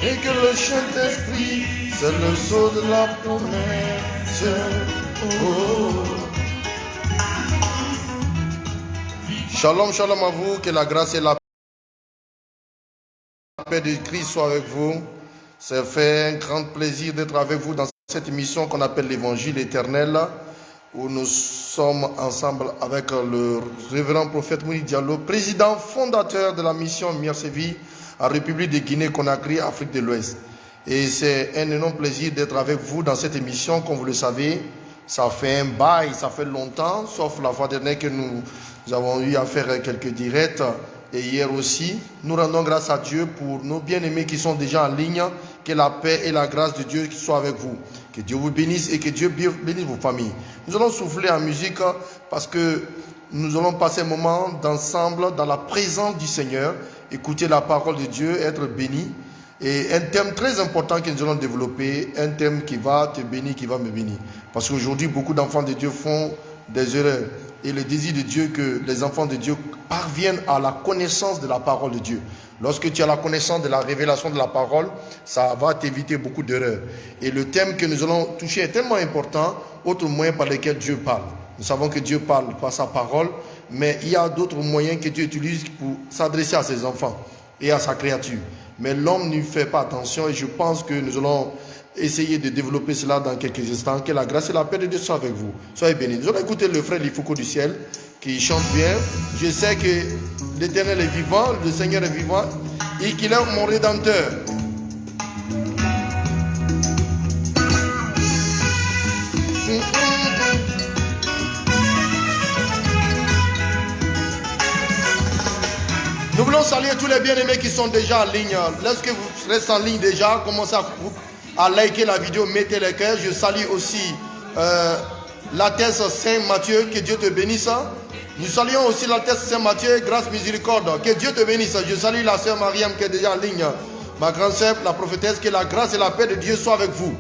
Et que le Saint-Esprit, c'est le sceau de la promesse. Oh. Shalom, shalom à vous, que la grâce et la paix de Christ soient avec vous. Ça fait un grand plaisir d'être avec vous dans cette émission qu'on appelle l'Évangile éternel, où nous sommes ensemble avec le révérend prophète Mouni Diallo, président fondateur de la mission Miersevi en République de Guinée-Conakry, Afrique de l'Ouest. Et c'est un énorme plaisir d'être avec vous dans cette émission. Comme vous le savez, ça fait un bail, ça fait longtemps, sauf la fois dernière que nous avons eu à faire quelques directs, et hier aussi. Nous rendons grâce à Dieu pour nos bien-aimés qui sont déjà en ligne. Que la paix et la grâce de Dieu soient avec vous. Que Dieu vous bénisse et que Dieu bénisse vos familles. Nous allons souffler en musique parce que nous allons passer un moment d'ensemble dans la présence du Seigneur, écouter la parole de Dieu, être béni. Et un thème très important que nous allons développer, un thème qui va te bénir, qui va me bénir. Parce qu'aujourd'hui, beaucoup d'enfants de Dieu font des erreurs. Et le désir de Dieu que les enfants de Dieu parviennent à la connaissance de la parole de Dieu. Lorsque tu as la connaissance de la révélation de la parole, ça va t'éviter beaucoup d'erreurs. Et le thème que nous allons toucher est tellement important, autre moyen par lequel Dieu parle. Nous savons que Dieu parle par sa parole, mais il y a d'autres moyens que Dieu utilise pour s'adresser à ses enfants et à sa créature. Mais l'homme n'y fait pas attention et je pense que nous allons essayer de développer cela dans quelques instants. Que la grâce et la paix de Dieu soient avec vous. Soyez bénis. Nous allons écouter le frère Lifouko du ciel qui chante bien. Je sais que l'Éternel est vivant, le Seigneur est vivant et qu'il est mon Rédempteur. Nous voulons saluer tous les bien-aimés qui sont déjà en ligne. Lorsque vous restez en ligne déjà, commencez à liker la vidéo, mettez les cœurs. Je salue aussi l'Altesse Saint-Matthieu, que Dieu te bénisse. Nous saluons aussi l'Altesse Saint-Matthieu, grâce miséricorde, que Dieu te bénisse. Je salue la sœur Mariam qui est déjà en ligne, ma grande sœur, la prophétesse, que la grâce et la paix de Dieu soient avec vous.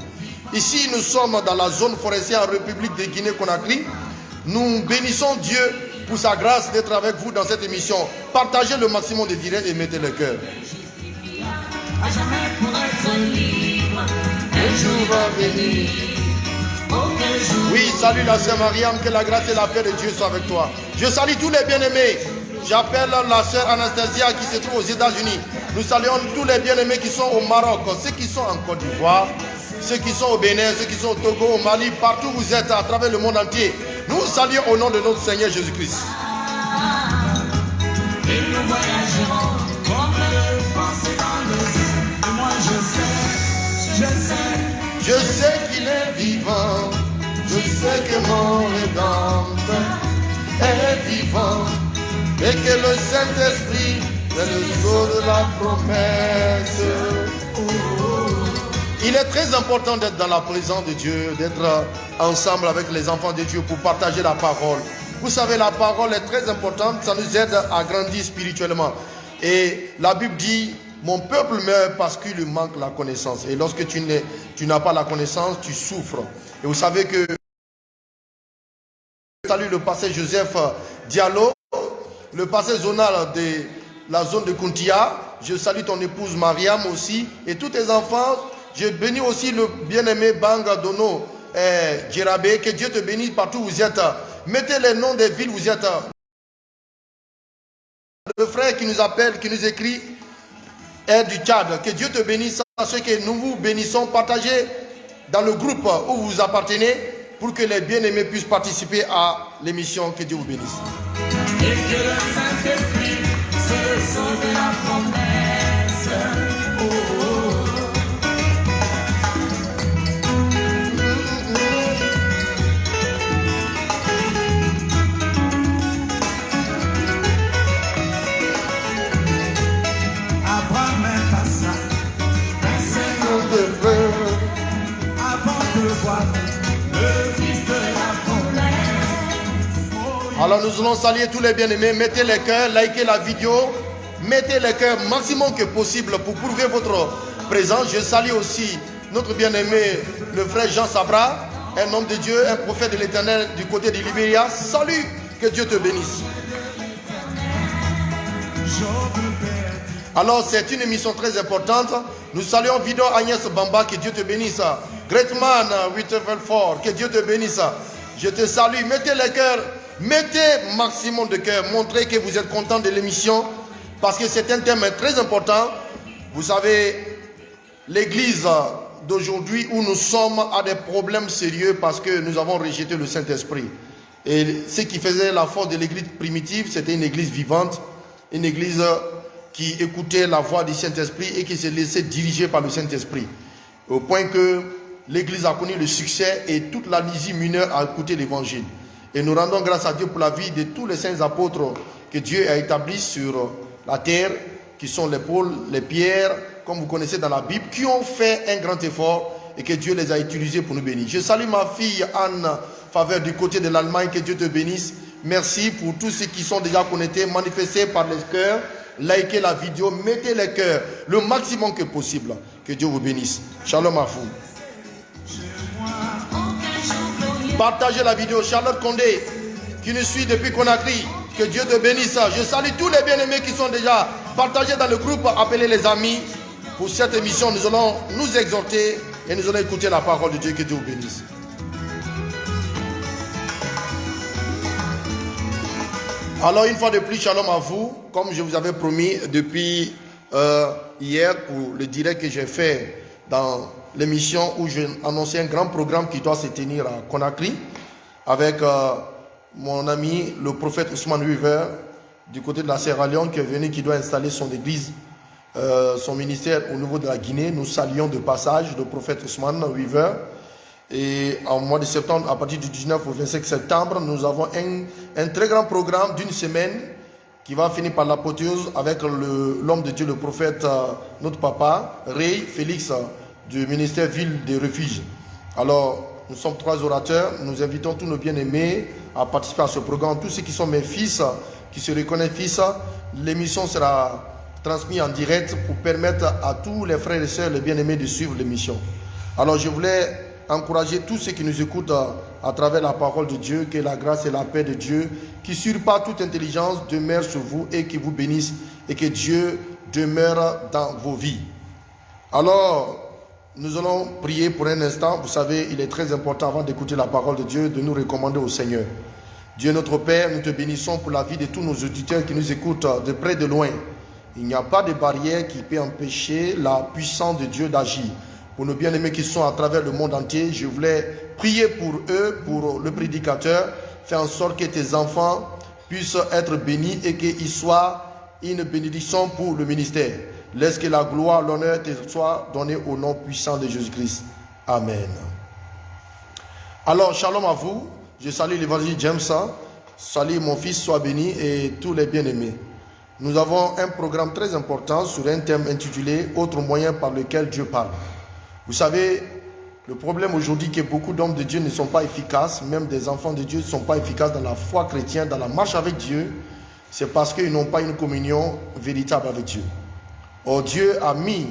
Ici, nous sommes dans la zone forestière en République de Guinée-Conakry. Nous bénissons Dieu pour sa grâce d'être avec vous dans cette émission. Partagez le maximum de directs et mettez le cœur. Oui, salut la sœur Mariam, que la grâce et la paix de Dieu soient avec toi. Je salue tous les bien-aimés. J'appelle la sœur Anastasia qui se trouve aux États-Unis. Nous saluons tous les bien-aimés qui sont au Maroc, ceux qui sont en Côte d'Ivoire, ceux qui sont au Bénin, ceux qui sont au Togo, au Mali, partout où vous êtes à travers le monde entier. Nous vous saluons au nom de notre Seigneur Jésus-Christ. Et nous voyagerons comme le pensée dans le ciel. Et moi je sais qu'il est vivant. Je sais que mon Rédempteur est vivant. Et que le Saint-Esprit est le sceau de la promesse. Il est très important d'être dans la présence de Dieu, d'être ensemble avec les enfants de Dieu pour partager la parole. Vous savez, la parole est très importante, ça nous aide à grandir spirituellement. Et la Bible dit, mon peuple meurt parce qu'il lui manque la connaissance. Et lorsque tu n'as pas la connaissance, tu souffres. Et vous savez que, je salue le pasteur Joseph Diallo, le pasteur zonal de la zone de Kuntia. Je salue ton épouse Mariam aussi et tous tes enfants. Je bénis aussi le bien-aimé Banga Dono Djirabé. Que Dieu te bénisse partout où vous êtes. Mettez les noms des villes où vous êtes. Le frère qui nous appelle, qui nous écrit, est du Tchad. Que Dieu te bénisse. Sachez que nous vous bénissons. Partagez dans le groupe où vous appartenez pour que les bien-aimés puissent participer à l'émission. Que Dieu vous bénisse. Et que le Saint-Esprit se sauve de la promesse. Oh, oh. Avant de voir le fils de la promesse, Alors nous allons saluer tous les bien-aimés. Mettez les cœurs, likez la vidéo. Mettez les cœurs maximum que possible pour prouver votre présence. Je salue aussi notre bien-aimé, le frère Jean Sabra, un homme de Dieu, un prophète de l'Éternel du côté de Libéria. Salut, que Dieu te bénisse. Alors c'est une émission très importante. Nous saluons Vidon Agnès Bamba, que Dieu te bénisse. Greatman Wittefelfort, que Dieu te bénisse. Je te salue. Mettez les cœurs, mettez maximum de cœur. Montrez que vous êtes content de l'émission parce que c'est un thème très important. Vous savez, l'église d'aujourd'hui où nous sommes a des problèmes sérieux parce que nous avons rejeté le Saint-Esprit. Et ce qui faisait la force de l'église primitive, c'était une église vivante, une église qui écoutait la voix du Saint-Esprit et qui se laissait diriger par le Saint-Esprit. Au point que l'église a connu le succès et toute la l'Asie mineure a écouté l'évangile. Et nous rendons grâce à Dieu pour la vie de tous les saints apôtres que Dieu a établis sur la terre, qui sont les Paul, les Pierre, comme vous connaissez dans la Bible, qui ont fait un grand effort et que Dieu les a utilisés pour nous bénir. Je salue ma fille Anne Faveur du côté de l'Allemagne, que Dieu te bénisse. Merci pour tous ceux qui sont déjà connectés, manifestés par les cœurs. Likez la vidéo, mettez les cœurs le maximum que possible. Que Dieu vous bénisse. Shalom à vous. Partagez la vidéo. Charlotte Condé, qui nous suit depuis Conakry. Que Dieu te bénisse. Je salue tous les bien-aimés qui sont déjà partagés dans le groupe. Appelez les amis. Pour cette émission, nous allons nous exhorter et nous allons écouter la parole de Dieu. Que Dieu vous bénisse. Alors une fois de plus, shalom à vous. Comme je vous avais promis depuis hier pour le direct que j'ai fait dans l'émission où j'ai annoncé un grand programme qui doit se tenir à Conakry avec mon ami le prophète Ousmane Weaver du côté de la Sierra Leone qui est venu, qui doit installer son église, son ministère au niveau de la Guinée. Nous saluons de passage le prophète Ousmane Weaver. Et en mois de septembre, à partir du 19 au 25 septembre, nous avons un très grand programme d'une semaine qui va finir par l'apothéose avec l'homme de Dieu, le prophète, notre papa, Ray Félix, du ministère Ville des Refuges. Alors, nous sommes 3 orateurs. Nous invitons tous nos bien-aimés à participer à ce programme. Tous ceux qui sont mes fils, qui se reconnaissent fils, l'émission sera transmise en direct pour permettre à tous les frères et sœurs, les bien-aimés, de suivre l'émission. Alors, je voulais encourager tous ceux qui nous écoutent à travers la parole de Dieu, que la grâce et la paix de Dieu, qui surpasse toute intelligence, demeure sur vous et qui vous bénisse et que Dieu demeure dans vos vies. Alors, nous allons prier pour un instant. Vous savez, il est très important avant d'écouter la parole de Dieu de nous recommander au Seigneur. Dieu notre Père, nous te bénissons pour la vie de tous nos auditeurs qui nous écoutent de près de loin. Il n'y a pas de barrière qui peut empêcher la puissance de Dieu d'agir. Pour nos bien-aimés qui sont à travers le monde entier, je voulais prier pour eux, pour le prédicateur, faire en sorte que tes enfants puissent être bénis et qu'ils soient une bénédiction pour le ministère. Laisse que la gloire, l'honneur te soit donné au nom puissant de Jésus-Christ. Amen. Alors, shalom à vous. Je salue l'évangile James. Salut mon fils, sois béni et tous les bien-aimés. Nous avons un programme très important sur un thème intitulé « Autre moyen par lequel Dieu parle ». Vous savez, le problème aujourd'hui est que beaucoup d'hommes de Dieu ne sont pas efficaces, même des enfants de Dieu ne sont pas efficaces dans la foi chrétienne, dans la marche avec Dieu, c'est parce qu'ils n'ont pas une communion véritable avec Dieu. Or, Dieu a mis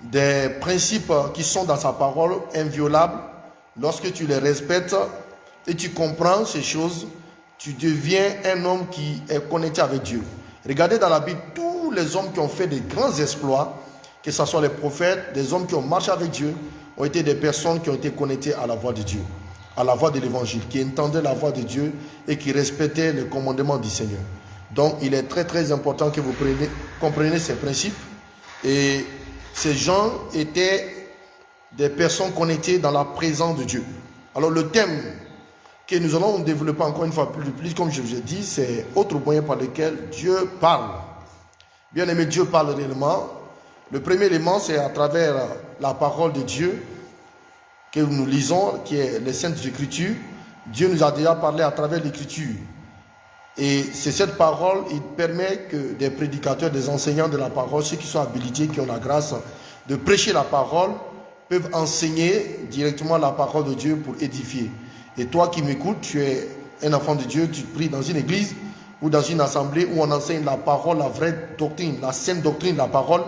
des principes qui sont dans sa parole inviolables. Lorsque tu les respectes et tu comprends ces choses, tu deviens un homme qui est connecté avec Dieu. Regardez dans la Bible, tous les hommes qui ont fait des grands exploits, que ce soit les prophètes, des hommes qui ont marché avec Dieu, ont été des personnes qui ont été connectées à la voix de Dieu, à la voix de l'évangile, qui entendaient la voix de Dieu et qui respectaient les commandements du Seigneur. Donc, il est très très important que vous compreniez ces principes. Et ces gens étaient des personnes connectées dans la présence de Dieu. Alors, le thème que nous allons développer encore une fois plus, comme je vous ai dit, c'est autre moyen par lequel Dieu parle. Bien aimé, Dieu parle réellement. Le premier élément, c'est à travers la parole de Dieu que nous lisons, qui est les Saintes Écritures. Dieu nous a déjà parlé à travers l'Écriture. Et c'est cette parole, il permet que des prédicateurs, des enseignants de la parole, ceux qui sont habilités, qui ont la grâce de prêcher la parole, peuvent enseigner directement la parole de Dieu pour édifier. Et toi qui m'écoutes, tu es un enfant de Dieu, tu pries dans une église ou dans une assemblée où on enseigne la parole, la vraie doctrine, la saine doctrine de la parole,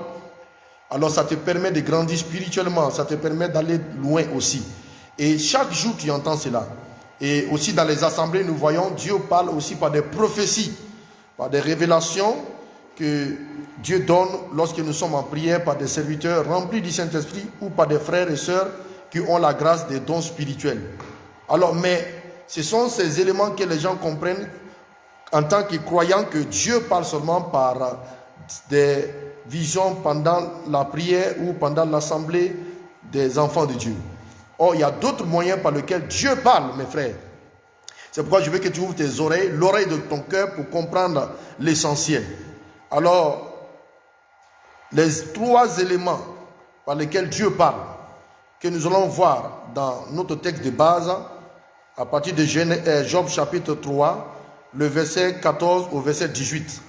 alors ça te permet de grandir spirituellement, ça te permet d'aller loin aussi. Et chaque jour tu entends cela. Et aussi dans les assemblées, nous voyons Dieu parle aussi par des prophéties, par des révélations que Dieu donne lorsque nous sommes en prière par des serviteurs remplis du Saint-Esprit ou par des frères et sœurs qui ont la grâce des dons spirituels. Alors, mais ce sont ces éléments que les gens comprennent en tant que croyants que Dieu parle seulement par des visions pendant la prière ou pendant l'assemblée des enfants de Dieu. Or, il y a d'autres moyens par lesquels Dieu parle, mes frères. C'est pourquoi je veux que tu ouvres tes oreilles, l'oreille de ton cœur pour comprendre l'essentiel. Alors, les 3 éléments par lesquels Dieu parle, que nous allons voir dans notre texte de base, à partir de Job chapitre 3, le verset 14 au verset 18.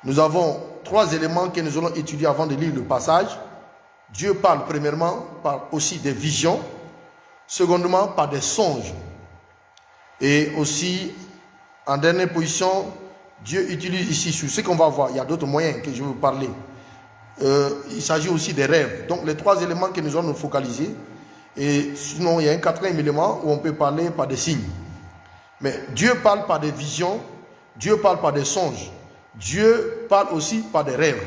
Nous avons 3 éléments que nous allons étudier avant de lire le passage. Dieu parle premièrement par aussi des visions, secondement par des songes. Et aussi, en dernière position, Dieu utilise ici, sur ce qu'on va voir, il y a d'autres moyens que je vais vous parler. Il s'agit aussi des rêves. Donc les 3 éléments que nous allons nous focaliser. Et sinon, il y a un 4e élément où on peut parler par des signes. Mais Dieu parle par des visions, Dieu parle par des songes, Dieu parle aussi par des rêves.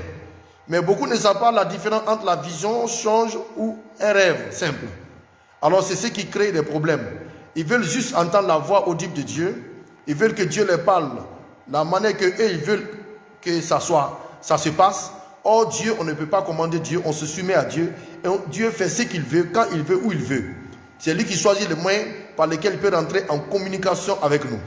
Mais beaucoup ne savent pas la différence entre la vision, songe ou un rêve simple. Alors c'est ce qui crée des problèmes. Ils veulent juste entendre la voix audible de Dieu. Ils veulent que Dieu leur parle la manière que eux ils veulent que ça se passe. Or Dieu, on ne peut pas commander Dieu, on se soumet à Dieu. Et Dieu fait ce qu'il veut, quand il veut, où il veut. C'est lui qui choisit les moyens par lesquels il peut rentrer en communication avec nous.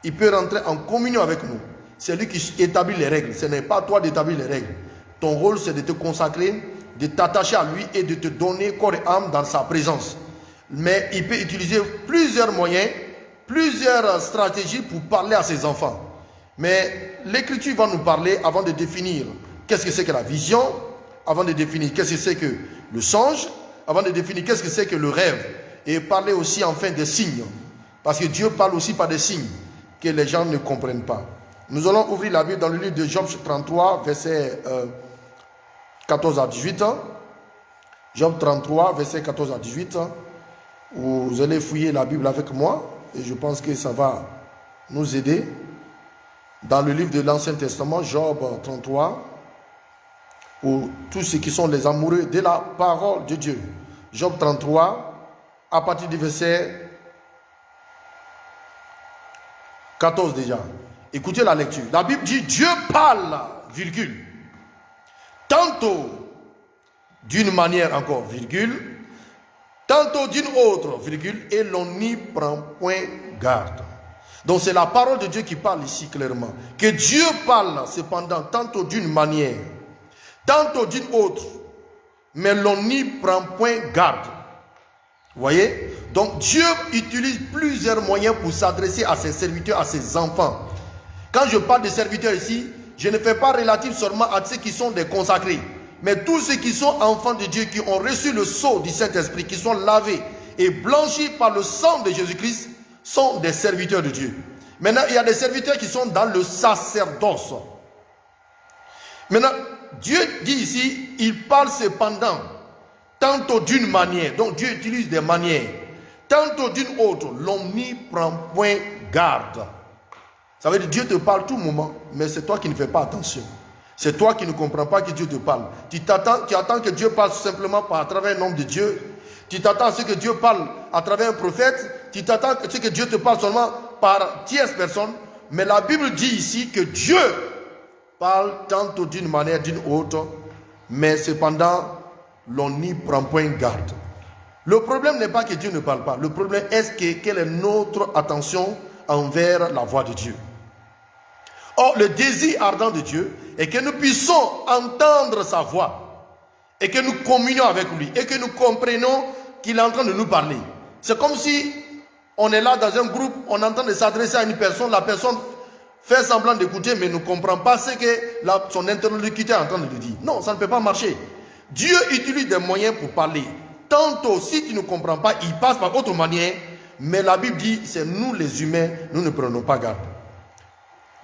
Il peut rentrer en communion avec nous. C'est lui qui établit les règles. Ce n'est pas à toi d'établir les règles. Ton rôle, c'est de te consacrer, de t'attacher à lui et de te donner corps et âme dans sa présence. Mais il peut utiliser plusieurs moyens, plusieurs stratégies pour parler à ses enfants. Mais l'Écriture va nous parler avant de définir qu'est-ce que c'est que la vision, avant de définir qu'est-ce que c'est que le songe, avant de définir qu'est-ce que c'est que le rêve, et parler aussi enfin des signes. Parce que Dieu parle aussi par des signes que les gens ne comprennent pas. Nous allons ouvrir la Bible dans le livre de Job 33, versets 14 à 18. Job 33, versets 14 à 18. Vous allez fouiller la Bible avec moi, et je pense que ça va nous aider. Dans le livre de l'Ancien Testament, Job 33, pour tous ceux qui sont les amoureux de la parole de Dieu. Job 33, à partir du verset 14 déjà. Écoutez la lecture. La Bible dit, Dieu parle, virgule, tantôt d'une manière encore, virgule, tantôt d'une autre, virgule, et l'on n'y prend point garde. Donc c'est la parole de Dieu qui parle ici clairement. Que Dieu parle cependant tantôt d'une manière, tantôt d'une autre, mais l'on n'y prend point garde. Vous voyez? Donc Dieu utilise plusieurs moyens pour s'adresser à ses serviteurs, à ses enfants. Quand je parle de serviteurs ici, je ne fais pas relatif seulement à ceux qui sont des consacrés, mais tous ceux qui sont enfants de Dieu, qui ont reçu le sceau du Saint-Esprit, qui sont lavés et blanchis par le sang de Jésus-Christ, sont des serviteurs de Dieu. Maintenant, il y a des serviteurs qui sont dans le sacerdoce. Maintenant, Dieu dit ici, il parle cependant, tantôt d'une manière, donc Dieu utilise des manières, tantôt d'une autre, l'on n'y prend point garde. Ça veut dire que Dieu te parle tout moment, mais c'est toi qui ne fais pas attention. C'est toi qui ne comprends pas que Dieu te parle. Tu attends que Dieu parle simplement à travers un homme de Dieu. Tu t'attends à ce que Dieu parle à travers un prophète. Tu t'attends à ce que Dieu te parle seulement par tierce personne. Mais la Bible dit ici que Dieu parle tantôt d'une manière, d'une autre, mais cependant, l'on n'y prend point garde. Le problème n'est pas que Dieu ne parle pas. Le problème est quelle est notre attention envers la voix de Dieu. Or, le désir ardent de Dieu est que nous puissions entendre sa voix et que nous communions avec lui et que nous comprenions qu'il est en train de nous parler. C'est comme si on est là dans un groupe, on entend de s'adresser à une personne, la personne fait semblant d'écouter mais ne comprend pas ce que son interlocuteur est en train de lui dire. Non, ça ne peut pas marcher. Dieu utilise des moyens pour parler. Tantôt, si tu ne comprends pas, il passe par autre manière mais la Bible dit, c'est nous les humains, nous ne prenons pas garde.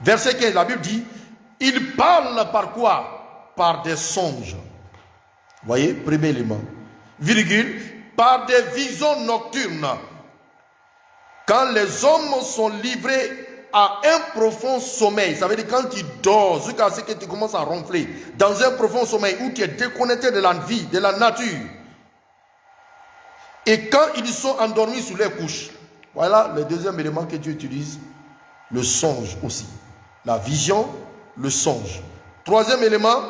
Verset 15, la Bible dit, il parle par quoi? Par des songes. Voyez, premier élément. Virgule, par des visions nocturnes. Quand les hommes sont livrés à un profond sommeil, ça veut dire quand tu dors, jusqu'à ce que tu commences à ronfler, dans un profond sommeil où tu es déconnecté de la vie, de la nature. Et quand ils sont endormis sous les couches, voilà le deuxième élément que Dieu utilise, le songe aussi. La vision, le songe. Troisième élément,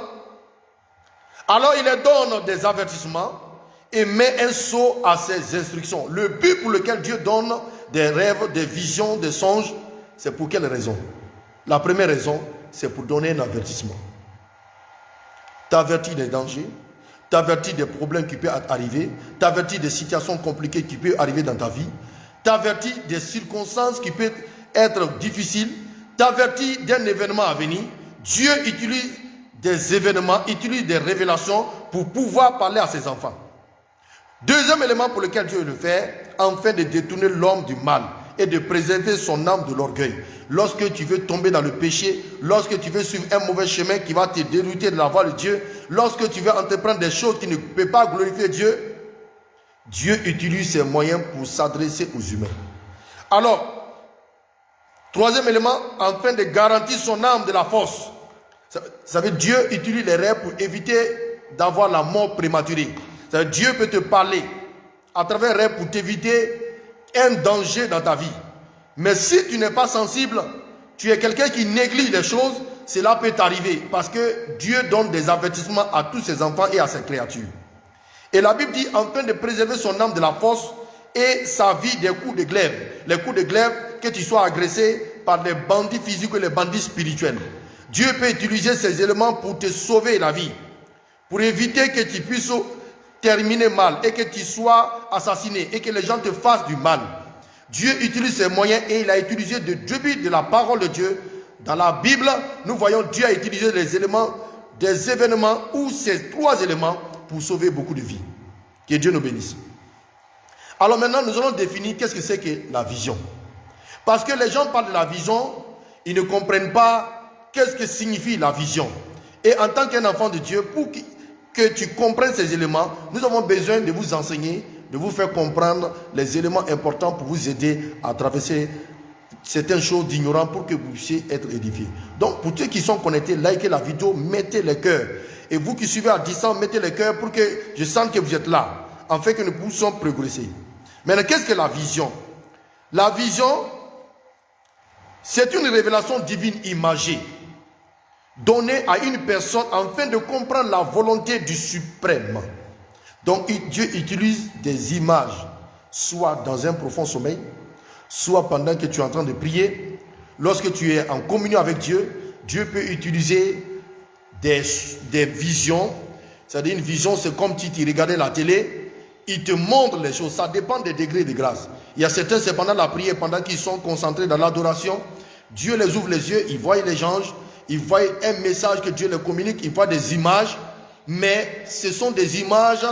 alors il leur donne des avertissements et met un sceau à ses instructions. Le but pour lequel Dieu donne des rêves, des visions, des songes, c'est pour quelle raison? La première raison, c'est pour donner un avertissement. T'avertir des dangers, t'avertir des problèmes qui peuvent arriver, t'avertir des situations compliquées qui peuvent arriver dans ta vie, t'avertir des circonstances qui peuvent être difficiles, t'avertir d'un événement à venir. Dieu utilise des événements, utilise des révélations pour pouvoir parler à ses enfants. Deuxième élément pour lequel Dieu le fait, afin de détourner l'homme du mal et de préserver son âme de l'orgueil. Lorsque tu veux tomber dans le péché, lorsque tu veux suivre un mauvais chemin qui va te dérouter de la voie de Dieu, lorsque tu veux entreprendre des choses qui ne peuvent pas glorifier Dieu, Dieu utilise ses moyens pour s'adresser aux humains. Alors, troisième élément, afin de garantir son âme de la force. Ça veut dire Dieu utilise les rêves pour éviter d'avoir la mort prématurée. Ça veut dire Dieu peut te parler à travers un rêve pour t'éviter un danger dans ta vie. Mais si tu n'es pas sensible, tu es quelqu'un qui néglige les choses, cela peut t'arriver parce que Dieu donne des avertissements à tous ses enfants et à ses créatures. Et la Bible dit, afin de préserver son âme de la force et sa vie des coups de glaive. Les coups de glaive, que tu sois agressé par les bandits physiques ou les bandits spirituels. Dieu peut utiliser ces éléments pour te sauver la vie, pour éviter que tu puisses terminer mal et que tu sois assassiné et que les gens te fassent du mal. Dieu utilise ces moyens et il a utilisé depuis de la parole de Dieu. Dans la Bible, nous voyons Dieu a utilisé les éléments, des événements ou ces trois éléments pour sauver beaucoup de vies. Que Dieu nous bénisse. Alors maintenant, nous allons définir qu'est-ce que c'est que la vision. Parce que les gens parlent de la vision, ils ne comprennent pas qu'est-ce que signifie la vision. Et en tant qu'un enfant de Dieu, pour que tu comprennes ces éléments, nous avons besoin de vous enseigner, de vous faire comprendre les éléments importants pour vous aider à traverser certaines choses d'ignorants pour que vous puissiez être édifiés. Donc, pour ceux qui sont connectés, likez la vidéo, mettez les cœurs. Et vous qui suivez à distance, mettez les cœurs pour que je sente que vous êtes là, afin que nous puissions progresser. Maintenant, qu'est-ce que la vision? La vision, c'est une révélation divine imagée, donnée à une personne afin de comprendre la volonté du suprême. Donc Dieu utilise des images, soit dans un profond sommeil, soit pendant que tu es en train de prier. Lorsque tu es en communion avec Dieu, Dieu peut utiliser des visions. C'est-à-dire une vision, c'est comme si tu regardais la télé, il te montre les choses, ça dépend des degrés de grâce. Il y a certains, c'est pendant la prière, pendant qu'ils sont concentrés dans l'adoration, Dieu les ouvre les yeux, ils voient les anges, ils voient un message que Dieu leur communique, ils voient des images, mais ce sont des images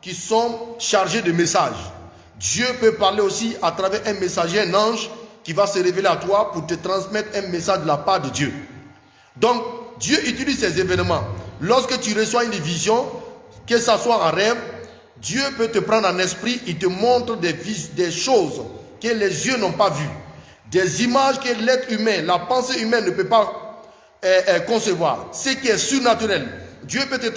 qui sont chargées de messages. Dieu peut parler aussi à travers un messager, un ange, qui va se révéler à toi pour te transmettre un message de la part de Dieu. Donc, Dieu utilise ces événements. Lorsque tu reçois une vision, que ce soit en rêve, Dieu peut te prendre en esprit, il te montre des choses que les yeux n'ont pas vues. Des images que l'être humain, la pensée humaine ne peut pas concevoir. Ce qui est surnaturel. Dieu peut te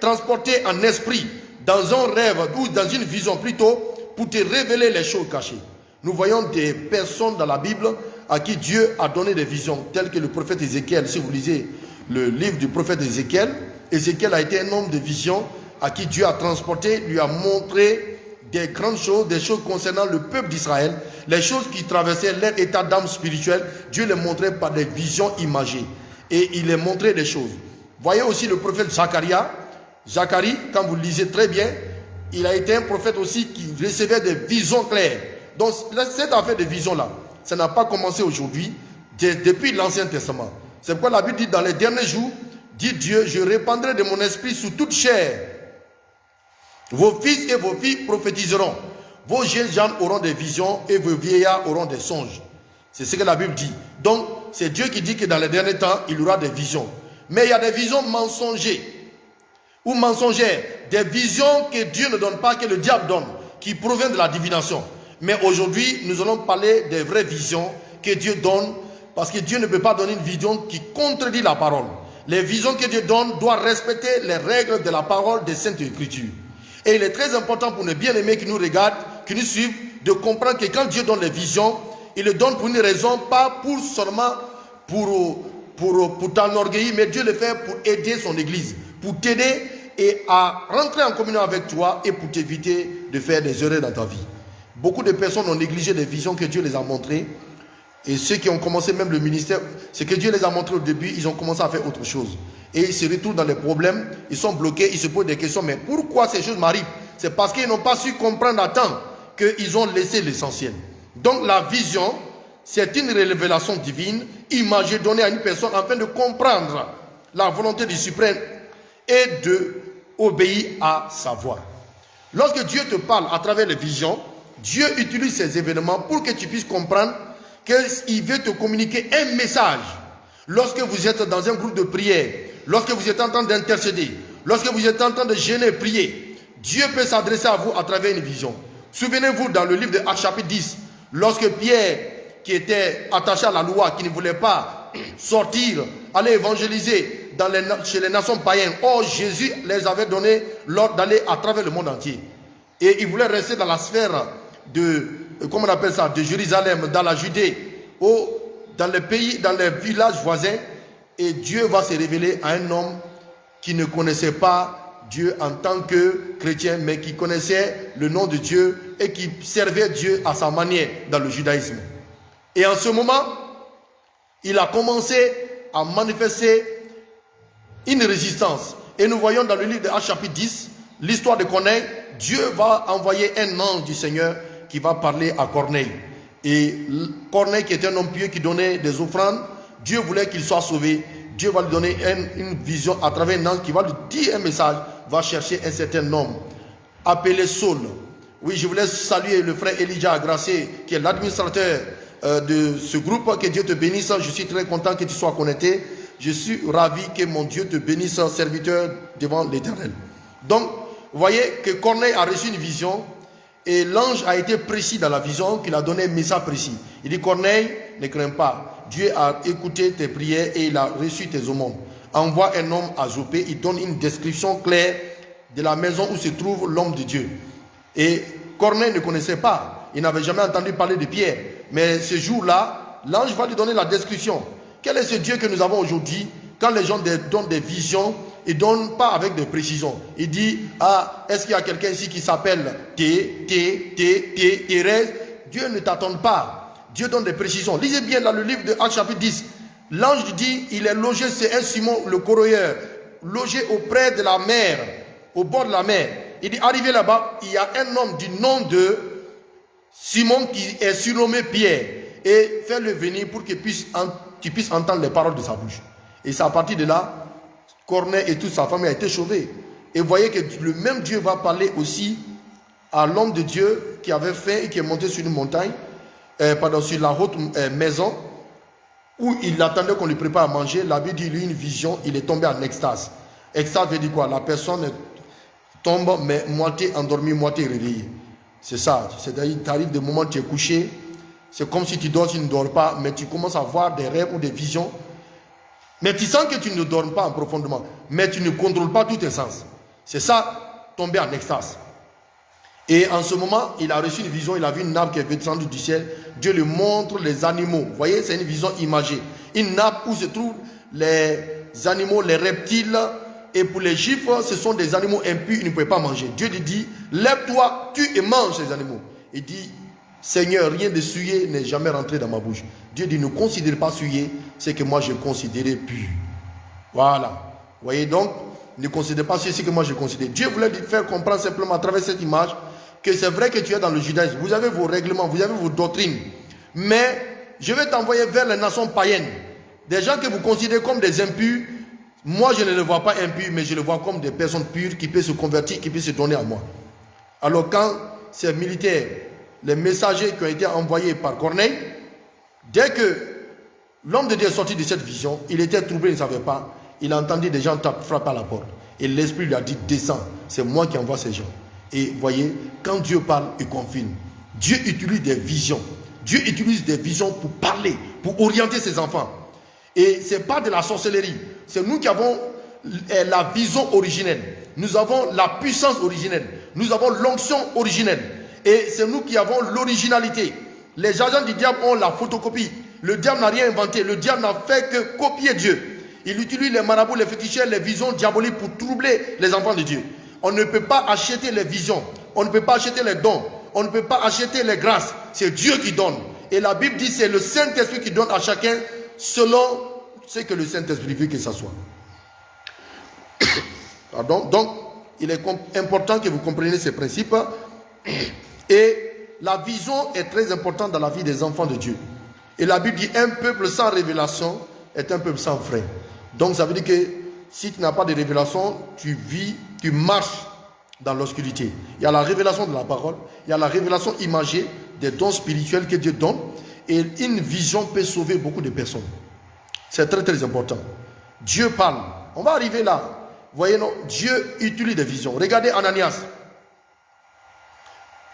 transporter en esprit, dans un rêve ou dans une vision plutôt, pour te révéler les choses cachées. Nous voyons des personnes dans la Bible à qui Dieu a donné des visions, telles que le prophète Ézéchiel. Si vous lisez le livre du prophète Ézéchiel, Ézéchiel a été un homme de vision à qui Dieu a transporté, lui a montré des grandes choses, des choses concernant le peuple d'Israël, les choses qui traversaient leur état d'âme spirituelle. Dieu les montrait par des visions imagées et il les montrait des choses. Voyez aussi le prophète Zacharie, quand vous le lisez très bien, il a été un prophète aussi qui recevait des visions claires. Donc cette affaire de vision-là, ça n'a pas commencé aujourd'hui, depuis l'Ancien Testament. C'est pourquoi la Bible dit dans les derniers jours, dit Dieu, je répandrai de mon esprit sur toute chair. Vos fils et vos filles prophétiseront. Vos jeunes gens auront des visions et vos vieillards auront des songes. C'est ce que la Bible dit. Donc, c'est Dieu qui dit que dans les derniers temps, il y aura des visions. Mais il y a des visions mensongères ou mensongères. Des visions que Dieu ne donne pas, que le diable donne, qui proviennent de la divination. Mais aujourd'hui, nous allons parler des vraies visions que Dieu donne, parce que Dieu ne peut pas donner une vision qui contredit la parole. Les visions que Dieu donne doivent respecter les règles de la parole des Saintes Écritures. Et il est très important pour nos bien-aimés qui nous regardent, qui nous suivent, de comprendre que quand Dieu donne les visions, il le donne pour une raison, pas pour seulement pour t'enorgueillir, mais Dieu le fait pour aider son Église, pour t'aider et à rentrer en communion avec toi et pour t'éviter de faire des erreurs dans ta vie. Beaucoup de personnes ont négligé les visions que Dieu les a montrées. Et ceux qui ont commencé même le ministère, c'est que Dieu les a montrés au début, ils ont commencé à faire autre chose. Et ils se retrouvent dans les problèmes, ils sont bloqués, ils se posent des questions. Mais pourquoi ces choses m'arrivent? C'est parce qu'ils n'ont pas su comprendre à temps qu'ils ont laissé l'essentiel. Donc la vision, c'est une révélation divine, imagée, donnée à une personne afin de comprendre la volonté du suprême et de obéir à sa voix. Lorsque Dieu te parle à travers les visions, Dieu utilise ces événements pour que tu puisses comprendre qu'il veut te communiquer un message. Lorsque vous êtes dans un groupe de prière, lorsque vous êtes en train d'intercéder, lorsque vous êtes en train de gêner, prier, Dieu peut s'adresser à vous à travers une vision. Souvenez-vous dans le livre de Actes chapitre 10, lorsque Pierre, qui était attaché à la loi, qui ne voulait pas sortir, aller évangéliser chez les nations païennes. Or, Jésus les avait donné l'ordre d'aller à travers le monde entier. Et ils voulaient rester dans la sphère de, comment on appelle ça, de Jérusalem, dans la Judée, ou dans les pays, dans les villages voisins. Et Dieu va se révéler à un homme qui ne connaissait pas Dieu en tant que chrétien, mais qui connaissait le nom de Dieu et qui servait Dieu à sa manière dans le judaïsme. Et en ce moment, il a commencé à manifester une résistance. Et nous voyons dans le livre de Actes chapitre 10, l'histoire de Corneille. Dieu va envoyer un ange du Seigneur qui va parler à Corneille. Et Corneille, qui était un homme pieux qui donnait des offrandes, Dieu voulait qu'il soit sauvé. Dieu va lui donner une vision à travers un ange qui va lui dire un message, va chercher un certain homme appelé Saul. Oui, je voulais saluer le frère Elijah Agracé, qui est l'administrateur de ce groupe. Que Dieu te bénisse. Je suis très content que tu sois connecté. Je suis ravi que mon Dieu te bénisse, serviteur devant l'Éternel. Donc, vous voyez que Corneille a reçu une vision et l'ange a été précis dans la vision, qu'il a donné un message précis. Il dit: Corneille, ne crains pas. Dieu a écouté tes prières et il a reçu tes aumônes. Envoie un homme à Jopé. Il donne une description claire de la maison où se trouve l'homme de Dieu. Et Corneille ne connaissait pas. Il n'avait jamais entendu parler de Pierre. Mais ce jour-là, l'ange va lui donner la description. Quel est ce Dieu que nous avons aujourd'hui? Quand les gens donnent des visions, ils ne donnent pas avec des précisions. Il dit: ah, est-ce qu'il y a quelqu'un ici qui s'appelle Thérèse? Dieu ne t'attend pas. Dieu donne des précisions. Lisez bien dans le livre de Actes chapitre 10. L'ange dit: il est logé, c'est un Simon le corroyeur, logé auprès de la mer, au bord de la mer. Il dit: arrivé là-bas, il y a un homme du nom de Simon qui est surnommé Pierre. Et fais-le venir pour qu'il puisse tu puisses entendre les paroles de sa bouche. Et c'est à partir de là, Corneille et toute sa famille a été sauvés. Et vous voyez que le même Dieu va parler aussi à l'homme de Dieu qui avait faim et qui est monté sur une montagne, sur la haute maison, où il attendait qu'on lui prépare à manger. La Bible dit: lui, une vision, il est tombé en extase. Extase veut dire quoi? La personne tombe, mais moitié endormie, moitié réveillée. C'est ça. C'est-à-dire, tu arrives des moments où tu es couché, c'est comme si tu dors, tu ne dors pas, mais tu commences à voir des rêves ou des visions. Mais tu sens que tu ne dors pas en profondément, mais tu ne contrôles pas tous tes sens. C'est ça, tomber en extase. Et en ce moment, il a reçu une vision, il a vu une nappe qui est descendue du ciel. Dieu lui montre les animaux. Vous voyez, c'est une vision imagée. Une nappe où se trouvent les animaux, les reptiles. Et pour les Juifs, ce sont des animaux impurs, ils ne pouvaient pas manger. Dieu lui dit: lève-toi, tue et mange ces animaux. Il dit: Seigneur, rien de souillé n'est jamais rentré dans ma bouche. Dieu dit: ne considère pas souillé ce que moi je considérais pur. Voilà. Vous voyez donc, ne considère pas ce que moi je considère. Dieu voulait lui faire comprendre simplement à travers cette image que c'est vrai que tu es dans le judaïsme. Vous avez vos règlements, vous avez vos doctrines. Mais je vais t'envoyer vers les nations païennes. Des gens que vous considérez comme des impurs. Moi, je ne les vois pas impurs, mais je les vois comme des personnes pures qui peuvent se convertir, qui peuvent se donner à moi. Alors quand ces militaires, les messagers qui ont été envoyés par Corneille, dès que l'homme de Dieu est sorti de cette vision, il était troublé, il ne savait pas. Il a entendu des gens frapper à la porte. Et l'Esprit lui a dit, descends, c'est moi qui envoie ces gens. Et voyez, quand Dieu parle, il confirme. Dieu utilise des visions. Dieu utilise des visions pour parler, pour orienter ses enfants. Et ce n'est pas de la sorcellerie. C'est nous qui avons la vision originelle. Nous avons la puissance originelle. Nous avons l'onction originelle. Et c'est nous qui avons l'originalité. Les agents du diable ont la photocopie. Le diable n'a rien inventé. Le diable n'a fait que copier Dieu. Il utilise les marabouts, les féticheurs, les visions diaboliques pour troubler les enfants de Dieu. On ne peut pas acheter les visions. On ne peut pas acheter les dons. On ne peut pas acheter les grâces. C'est Dieu qui donne. Et la Bible dit que c'est le Saint-Esprit qui donne à chacun selon ce que le Saint-Esprit veut que ça soit. Pardon. Donc, il est important que vous compreniez ces principes. Et la vision est très importante dans la vie des enfants de Dieu. Et la Bible dit un peuple sans révélation est un peuple sans frein. Donc ça veut dire que si tu n'as pas de révélation, tu vis, tu marches dans l'obscurité. Il y a la révélation de la parole, il y a la révélation imagée des dons spirituels que Dieu donne. Et une vision peut sauver beaucoup de personnes. C'est très très important. Dieu parle. On va arriver là. Vous voyez, non? Dieu utilise des visions. Regardez Ananias.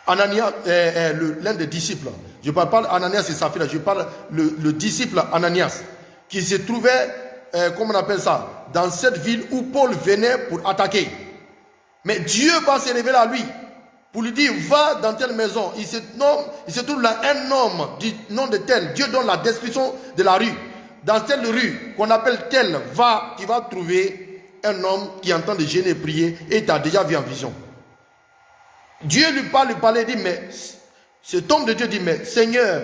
Ananias, l'un des disciples. Je ne parle pas d'Ananias et Saphira, je parle le disciple Ananias, qui se trouvait, comment on appelle ça, dans cette ville où Paul venait pour attaquer. Mais Dieu va se révéler à lui, pour lui dire, va dans telle maison. Il se trouve là un homme du nom de tel. Dieu donne la description de la rue. Dans telle rue, qu'on appelle telle, tu vas trouver un homme qui entend de gêner et prier, et tu as déjà vu en vision. Dieu lui parle, il dit, mais cet homme de Dieu dit, mais Seigneur,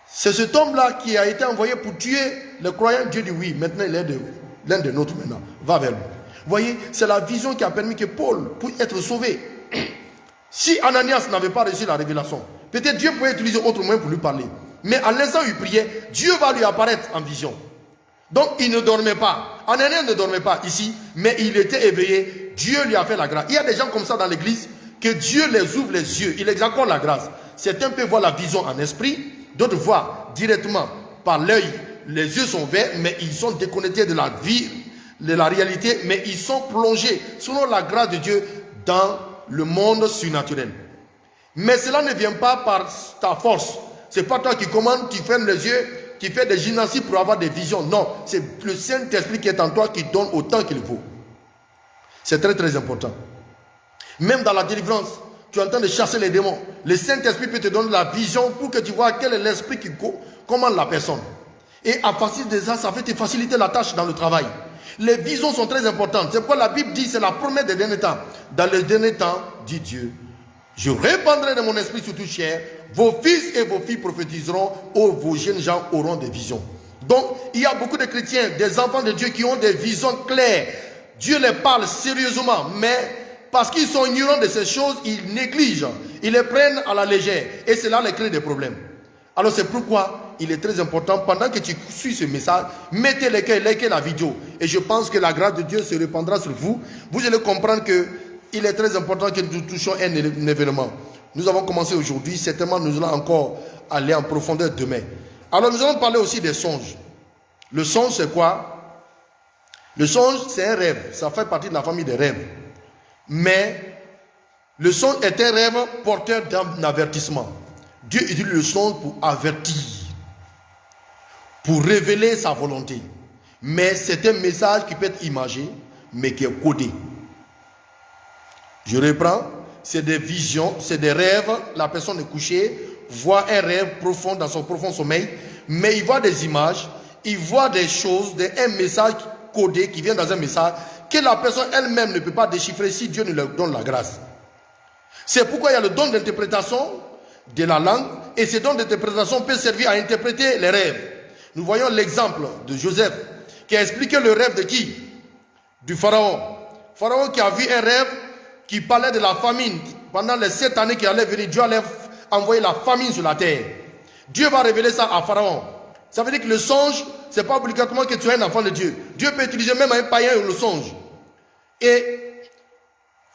c'est cet homme-là qui a été envoyé pour tuer les croyants. Dieu dit, oui, maintenant il est l'un de nôtres maintenant, va vers lui. Vous voyez, c'est la vision qui a permis que Paul puisse être sauvé. Si Ananias n'avait pas reçu la révélation, peut-être Dieu pouvait utiliser autre moyen pour lui parler. Mais à l'instant où il priait, Dieu va lui apparaître en vision. Donc il ne dormait pas. Ananias ne dormait pas ici, mais il était éveillé. Dieu lui a fait la grâce. Il y a des gens comme ça dans l'église, que Dieu les ouvre les yeux. Il les accorde la grâce. Certains peuvent voir la vision en esprit, d'autres voient directement par l'œil. Les yeux sont verts, mais ils sont déconnectés de la vie, de la réalité, mais ils sont plongés, selon la grâce de Dieu, dans le monde surnaturel. Mais cela ne vient pas par ta force. Ce n'est pas toi qui commandes, tu fermes les yeux, qui fais des gymnastiques pour avoir des visions. Non, c'est le Saint-Esprit qui est en toi qui donne autant qu'il faut. C'est très très important. Même dans la délivrance, tu es en train de chasser les démons. Le Saint-Esprit peut te donner la vision pour que tu vois quel est l'esprit qui commande la personne. Et à partir de ça, ça fait te faciliter la tâche dans le travail. Les visions sont très importantes. C'est pourquoi la Bible dit, c'est la promesse des derniers temps. Dans les derniers temps, dit Dieu, je répandrai de mon esprit sur toute chair. Vos fils et vos filles prophétiseront, vos jeunes gens auront des visions. Donc, il y a beaucoup de chrétiens, des enfants de Dieu qui ont des visions claires. Dieu les parle sérieusement, mais parce qu'ils sont ignorants de ces choses, ils négligent, ils les prennent à la légère. Et cela les crée des problèmes. Alors c'est pourquoi il est très important, pendant que tu suis ce message, mettez likez la vidéo. Et je pense que la grâce de Dieu se répandra sur vous. Vous allez comprendre qu'il est très important que nous touchions un événement. Nous avons commencé aujourd'hui, certainement nous allons encore aller en profondeur demain. Alors nous allons parler aussi des songes. Le songe c'est quoi? Le songe c'est un rêve, ça fait partie de la famille des rêves. Mais le songe est un rêve porteur d'un avertissement. Dieu utilise le songe pour avertir, pour révéler sa volonté. Mais c'est un message qui peut être imagé, mais qui est codé. Je reprends, c'est des visions, c'est des rêves. La personne est couchée, voit un rêve profond dans son profond sommeil, mais il voit des images, il voit des choses, un message codé qui vient dans un message que la personne elle-même ne peut pas déchiffrer si Dieu ne lui donne la grâce. C'est pourquoi il y a le don d'interprétation de la langue, et ce don d'interprétation peut servir à interpréter les rêves. Nous voyons l'exemple de Joseph qui a expliqué le rêve de qui? Du pharaon. Pharaon qui a vu un rêve qui parlait de la famine. Pendant les 7 années qui allaient venir, Dieu allait envoyer la famine sur la terre. Dieu va révéler ça à Pharaon. Ça veut dire que le songe, ce n'est pas obligatoirement que tu es un enfant de Dieu. Dieu peut utiliser même un païen le songe. Et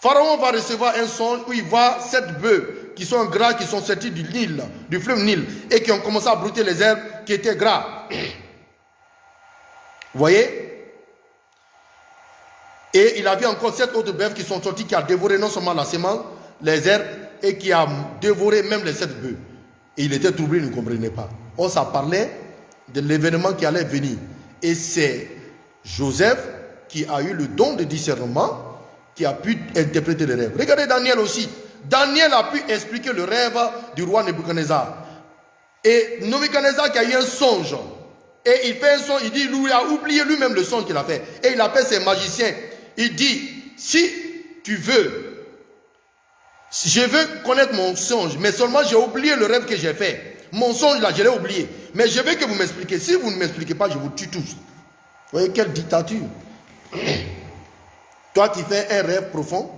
Pharaon va recevoir un songe où il voit 7 bœufs qui sont gras, qui sont sortis du Nil, du fleuve Nil, et qui ont commencé à brouter les herbes qui étaient gras. Vous voyez? Et il a vu encore 7 autres bœufs qui sont sortis, qui ont dévoré non seulement la semence, les herbes, et qui a dévoré même les 7 bœufs. Et il était troublé, il ne comprenait pas. On s'en parlait de l'événement qui allait venir. Et c'est Joseph qui a eu le don de discernement, qui a pu interpréter les rêves. Regardez Daniel aussi. Daniel a pu expliquer le rêve du roi Nebuchadnezzar. Et Nebuchadnezzar qui a eu un songe. Et il fait un songe, il dit, lui a oublié lui-même le songe qu'il a fait. Et il appelle ses magiciens. Il dit, si tu veux, je veux connaître mon songe, mais seulement j'ai oublié le rêve que j'ai fait. Mon songe là, je l'ai oublié. Mais je veux que vous m'expliquiez. Si vous ne m'expliquez pas, je vous tue tous. Vous voyez quelle dictature. Toi qui fais un rêve profond,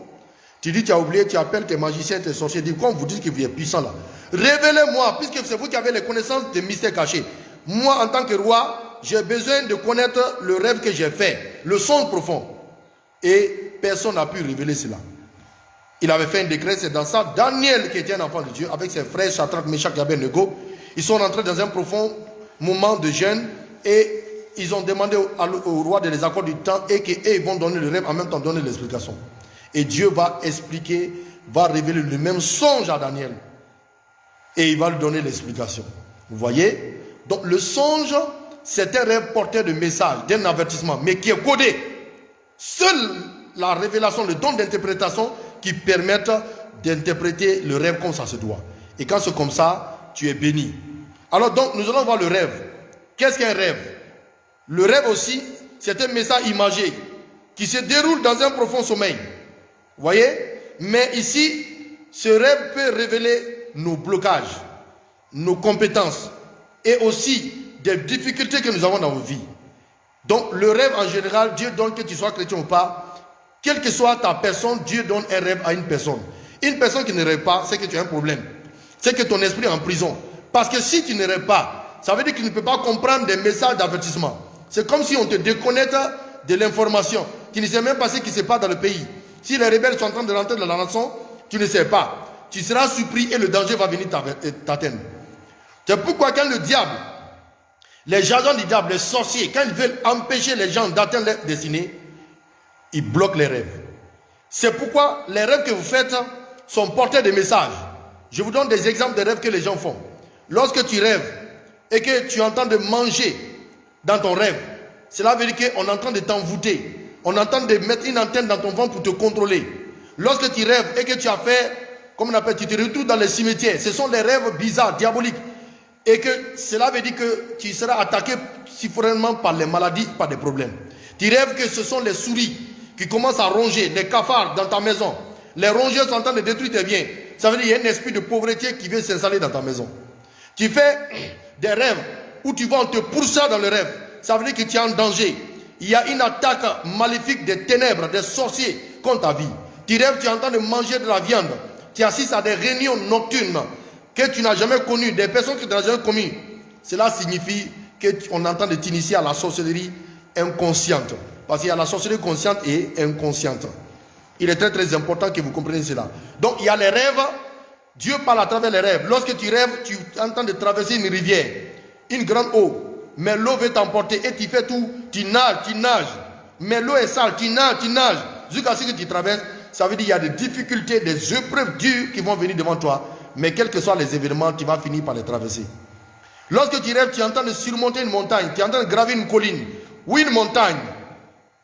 tu dis tu as oublié, tu appelles tes magiciens, tes sorciers, dis comme vous dites que vous êtes puissant là. Révélez-moi, puisque c'est vous qui avez les connaissances des mystères cachés. Moi, en tant que roi, j'ai besoin de connaître le rêve que j'ai fait, le songe profond. Et personne n'a pu révéler cela. Il avait fait un décret, c'est dans ça. Daniel, qui était un enfant de Dieu, avec ses frères Shadrach, Meshach et Abednego, ils sont rentrés dans un profond moment de jeûne et ils ont demandé au roi de les accorder du temps et qu'ils vont donner le rêve, en même temps donner l'explication. Et Dieu va expliquer, va révéler le même songe à Daniel. Et il va lui donner l'explication. Vous voyez? Donc le songe, c'est un rêve porteur de message, d'un avertissement, mais qui est codé. Seule la révélation, le don d'interprétation qui permettent d'interpréter le rêve comme ça se doit. Et quand c'est comme ça, tu es béni. Alors donc, nous allons voir le rêve. Qu'est-ce qu'un rêve? Le rêve aussi, c'est un message imagé qui se déroule dans un profond sommeil. Vous voyez? Mais ici, ce rêve peut révéler nos blocages, nos compétences et aussi des difficultés que nous avons dans nos vies. Donc, le rêve en général, Dieu donne, que tu sois chrétien ou pas, quelle que soit ta personne, Dieu donne un rêve à une personne. Une personne qui ne rêve pas, c'est que tu as un problème. C'est que ton esprit est en prison. Parce que si tu ne rêves pas, ça veut dire que tu ne peux pas comprendre des messages d'avertissement. C'est comme si on te déconnecte de l'information. Tu ne sais même pas ce qui se passe dans le pays. Si les rebelles sont en train de rentrer dans la nation, tu ne sais pas. Tu seras surpris et le danger va venir t'atteindre. C'est pourquoi quand le diable, les agents du diable, les sorciers, quand ils veulent empêcher les gens d'atteindre leur destinée, ils bloquent les rêves. C'est pourquoi les rêves que vous faites sont portés de messages. Je vous donne des exemples de rêves que les gens font. Lorsque tu rêves et que tu entends de manger dans ton rêve, cela veut dire qu'on est en train de t'envoûter. On est en train de mettre une antenne dans ton ventre pour te contrôler. Lorsque tu rêves et que tu as fait, comme on appelle, tu te retrouves dans les cimetières, ce sont des rêves bizarres, diaboliques. Et que cela veut dire que tu seras attaqué souverainement par les maladies, par des problèmes. Tu rêves que ce sont les souris qui commencent à ronger, les cafards dans ta maison. Les rongeurs sont en train de détruire tes biens. Ça veut dire qu'il y a un esprit de pauvreté qui vient s'installer dans ta maison. Tu fais des rêves où tu vas, on te poursuit dans le rêve. Ça veut dire que tu es en danger. Il y a une attaque maléfique des ténèbres, des sorciers contre ta vie. Tu rêves, tu es en train de manger de la viande. Tu assistes à des réunions nocturnes que tu n'as jamais connues, des personnes que tu n'as jamais connues. Cela signifie qu'on est en train de t'initier à la sorcellerie inconsciente. Parce qu'il y a la sorcellerie consciente et inconsciente. Il est très très important que vous compreniez cela. Donc il y a les rêves. Dieu parle à travers les rêves. Lorsque tu rêves, tu es en train de traverser une rivière, une grande eau. Mais l'eau veut t'emporter et tu fais tout. Tu nages. Mais l'eau est sale, tu nages. Jusqu'à ce que tu traverses, ça veut dire qu'il y a des difficultés, des épreuves dures qui vont venir devant toi. Mais quels que soient les événements, tu vas finir par les traverser. Lorsque tu rêves, tu es en train de surmonter une montagne, tu es en train de gravir une colline ou une montagne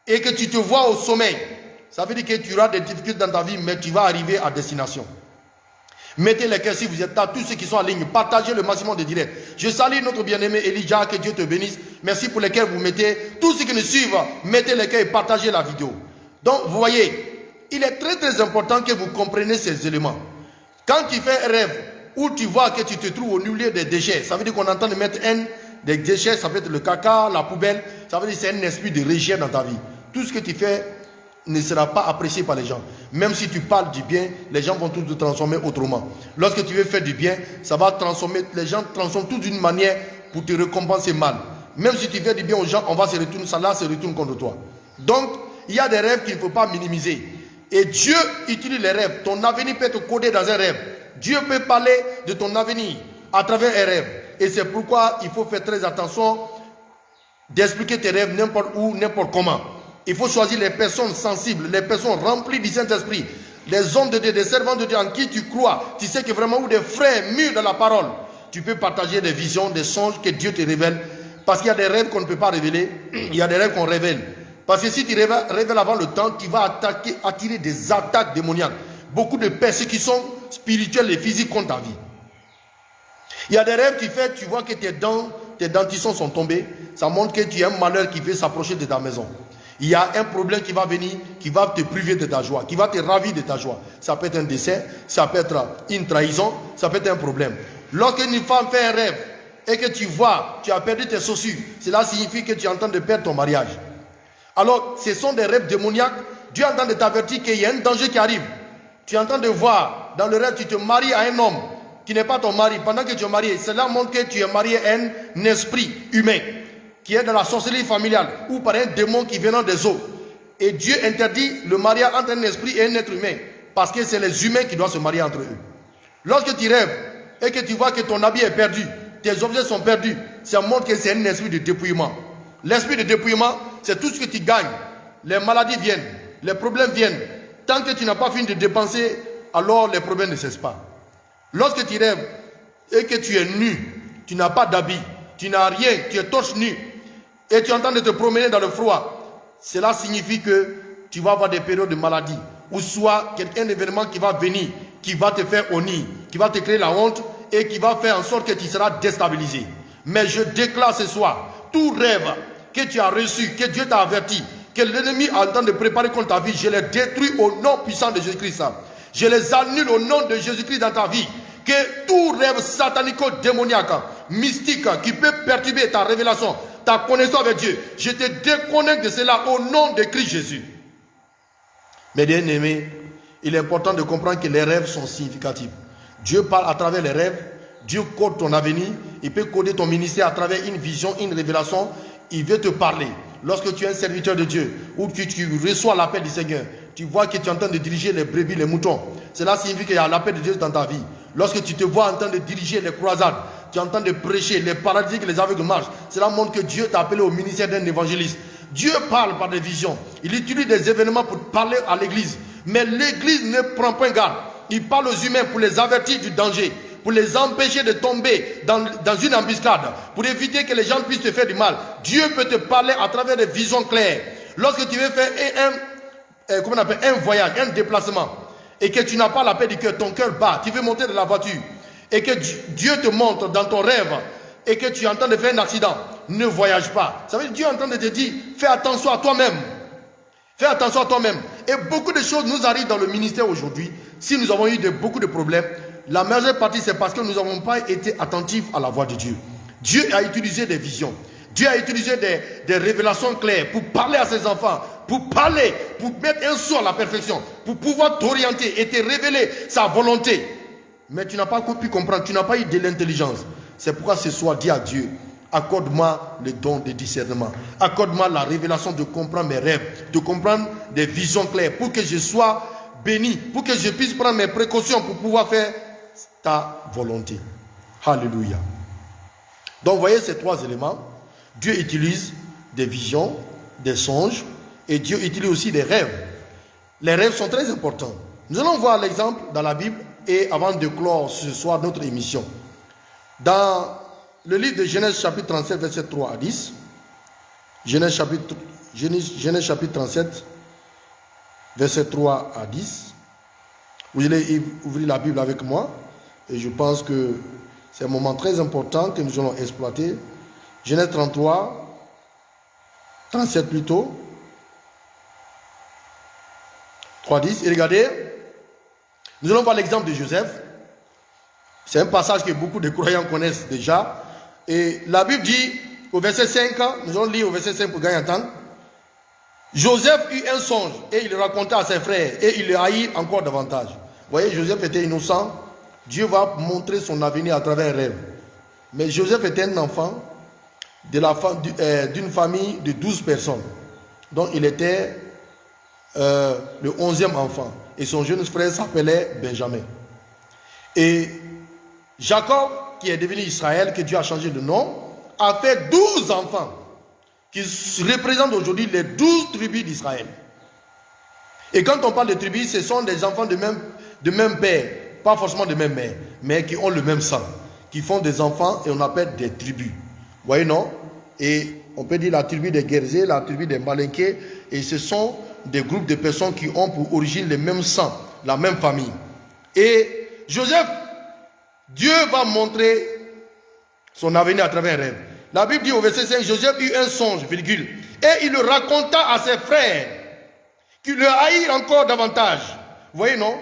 et que tu te vois au sommet. Ça veut dire que tu auras des difficultés dans ta vie, mais tu vas arriver à destination. Mettez les cœurs si vous êtes là, tous ceux qui sont en ligne, partagez le maximum de directs. Je salue notre bien-aimé Elijah, que Dieu te bénisse. Merci pour les cœurs que vous mettez. Tous ceux qui nous suivent, mettez les cœurs et partagez la vidéo. Donc, vous voyez, il est très très important que vous compreniez ces éléments. Quand tu fais un rêve où tu vois que tu te trouves au milieu des déchets, ça veut dire qu'on est en train de mettre des déchets, ça peut être le caca, la poubelle, ça veut dire que c'est un esprit de rejet dans ta vie. Tout ce que tu fais ne sera pas apprécié par les gens. Même si tu parles du bien, les gens vont tout te transformer autrement. Lorsque tu veux faire du bien, ça va transformer, les gens transforment tout d'une manière pour te récompenser mal. Même si tu fais du bien aux gens, on va se retourner, ça là se retourne contre toi. Donc, il y a des rêves qu'il ne faut pas minimiser. Et Dieu utilise les rêves. Ton avenir peut être codé dans un rêve. Dieu peut parler de ton avenir à travers un rêve. Et c'est pourquoi il faut faire très attention d'expliquer tes rêves n'importe où, n'importe comment. Il faut choisir les personnes sensibles, les personnes remplies du Saint-Esprit, les hommes de Dieu, des servants de Dieu en qui tu crois. Tu sais que vraiment, ou des frères mûrs dans la parole, tu peux partager des visions, des songes que Dieu te révèle. Parce qu'il y a des rêves qu'on ne peut pas révéler, il y a des rêves qu'on révèle. Parce que si tu révèles avant le temps, tu vas attirer des attaques démoniaques. Beaucoup de persécutions spirituelles et physiques contre ta vie. Il y a des rêves que tu fais, tu vois que tes dentitions sont tombées. Ça montre que tu as un malheur qui veut s'approcher de ta maison. Il y a un problème qui va venir, qui va te priver de ta joie, qui va te ravir de ta joie. Ça peut être un décès, ça peut être une trahison, ça peut être un problème. Lorsqu'une femme fait un rêve et que tu vois, tu as perdu tes chaussures, cela signifie que tu es en train de perdre ton mariage. Alors, ce sont des rêves démoniaques. Dieu est en train de t'avertir qu'il y a un danger qui arrive. Tu es en train de voir, dans le rêve, tu te maries à un homme qui n'est pas ton mari. Pendant que tu es marié, cela montre que tu es marié à un esprit humain qui est dans la sorcellerie familiale ou par un démon qui vient des eaux. Et Dieu interdit le mariage entre un esprit et un être humain parce que c'est les humains qui doivent se marier entre eux. Lorsque tu rêves et que tu vois que ton habit est perdu, tes objets sont perdus, ça montre que c'est un esprit de dépouillement. L'esprit de dépouillement, c'est tout ce que tu gagnes. Les maladies viennent, les problèmes viennent. Tant que tu n'as pas fini de dépenser, alors les problèmes ne cessent pas. Lorsque tu rêves et que tu es nu, tu n'as pas d'habit, tu n'as rien, tu es torse nu, et tu es en train de te promener dans le froid, cela signifie que tu vas avoir des périodes de maladie, ou soit un événement qui va venir, qui va te faire honneur, qui va te créer la honte, et qui va faire en sorte que tu seras déstabilisé. Mais je déclare ce soir, tout rêve que tu as reçu, que Dieu t'a averti, que l'ennemi est en train de préparer contre ta vie, je les détruis au nom puissant de Jésus-Christ. Je les annule au nom de Jésus-Christ dans ta vie. Que tout rêve satanico-démoniaque, mystique, qui peut perturber ta révélation, ta connaissance avec Dieu, je te déconnecte de cela au nom de Christ Jésus. Mes bien-aimés, il est important de comprendre que les rêves sont significatifs. Dieu parle à travers les rêves, Dieu code ton avenir, il peut coder ton ministère à travers une vision, une révélation, il veut te parler. Lorsque tu es un serviteur de Dieu, ou que tu reçois l'appel du Seigneur, tu vois que tu es en train de diriger les brebis, les moutons. Cela signifie qu'il y a l'appel de Dieu dans ta vie. Lorsque tu te vois en train de diriger les croisades, tu es en train de prêcher, les paralytiques, les aveugles marchent. Cela montre que Dieu t'a appelé au ministère d'un évangéliste. Dieu parle par des visions. Il utilise des événements pour parler à l'église. Mais l'église ne prend pas garde. Il parle aux humains pour les avertir du danger, pour les empêcher de tomber dans une embuscade, pour éviter que les gens puissent te faire du mal. Dieu peut te parler à travers des visions claires. Lorsque tu veux faire un voyage, un déplacement, et que tu n'as pas la paix du cœur, ton cœur bat, tu veux monter de la voiture, et que Dieu te montre dans ton rêve, et que tu es en train de faire un accident, ne voyage pas. Ça veut dire que Dieu est en train de te dire, fais attention à toi-même. Fais attention à toi-même. Et beaucoup de choses nous arrivent dans le ministère aujourd'hui. Si nous avons eu beaucoup de problèmes, la majeure partie c'est parce que nous n'avons pas été attentifs à la voix de Dieu. Dieu a utilisé des visions. Dieu a utilisé des révélations claires pour parler à ses enfants, pour parler, pour mettre un saut à la perfection, pour pouvoir t'orienter et te révéler sa volonté. Mais tu n'as pas pu comprendre, tu n'as pas eu de l'intelligence. C'est pourquoi ce soir, dis à Dieu, accorde-moi le don de discernement. Accorde-moi la révélation de comprendre mes rêves, de comprendre des visions claires, pour que je sois béni, pour que je puisse prendre mes précautions pour pouvoir faire ta volonté. Alléluia. Donc, vous voyez ces trois éléments. Dieu utilise des visions, des songes, et Dieu utilise aussi des rêves. Les rêves sont très importants. Nous allons voir l'exemple dans la Bible, et avant de clore ce soir notre émission. Dans le livre de Genèse chapitre 37, verset 3 à 10, Genèse chapitre 37, verset 3 à 10, vous allez ouvrir la Bible avec moi, et je pense que c'est un moment très important que nous allons exploiter. Genèse 33, 37 plutôt, 3, 10, et regardez, nous allons voir l'exemple de Joseph. C'est un passage que beaucoup de croyants connaissent déjà. Et la Bible dit, au verset 5, nous allons lire au verset 5 pour gagner un temps. Joseph eut un songe et il le raconta à ses frères et il le haït encore davantage. Vous voyez, Joseph était innocent. Dieu va montrer son avenir à travers un rêve. Mais Joseph était un enfant d'une famille de 12 personnes. Donc il était le 11e enfant. Et son jeune frère s'appelait Benjamin. Et Jacob, qui est devenu Israël, que Dieu a changé de nom, a fait 12 enfants qui représentent aujourd'hui les 12 tribus d'Israël. Et quand on parle de tribus, ce sont des enfants de même père, pas forcément de même mère, mais qui ont le même sang, qui font des enfants et on appelle des tribus. Vous voyez, non? Et on peut dire la tribu des Guerzés, la tribu des Malinqués, et ce sont des groupes de personnes qui ont pour origine le même sang, la même famille. Et Joseph, Dieu va montrer son avenir à travers un rêve. La Bible dit au verset 5, Joseph eut un songe, virgule, et il le raconta à ses frères, qui le haïrent encore davantage. Vous voyez, non?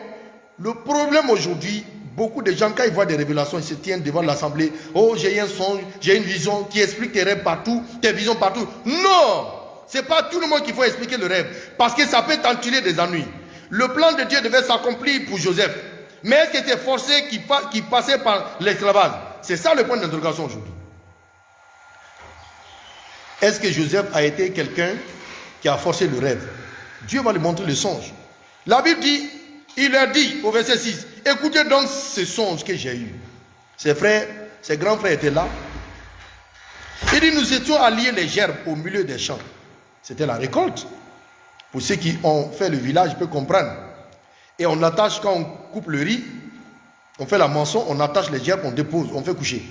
Le problème aujourd'hui, beaucoup de gens, quand ils voient des révélations, ils se tiennent devant l'assemblée. Oh, j'ai un songe, j'ai une vision qui explique tes rêves partout, tes visions partout. Non! Ce n'est pas tout le monde qu'il faut expliquer le rêve, parce que ça peut t'entuler des ennuis. Le plan de Dieu devait s'accomplir pour Joseph. Mais est-ce que c'est forcé qui passait par l'esclavage? C'est ça le point d'interrogation aujourd'hui. Est-ce que Joseph a été quelqu'un qui a forcé le rêve? Dieu va lui montrer le songe. La Bible dit, il leur dit au verset 6, écoutez donc ce songe que j'ai eu. Ses frères, ses grands frères étaient là. Il dit, nous étions à lier les gerbes au milieu des champs. C'était la récolte. Pour ceux qui ont fait le village, ils peuvent comprendre. Et on attache, quand on coupe le riz, on fait la moisson, on attache les gerbes, on dépose, on fait coucher.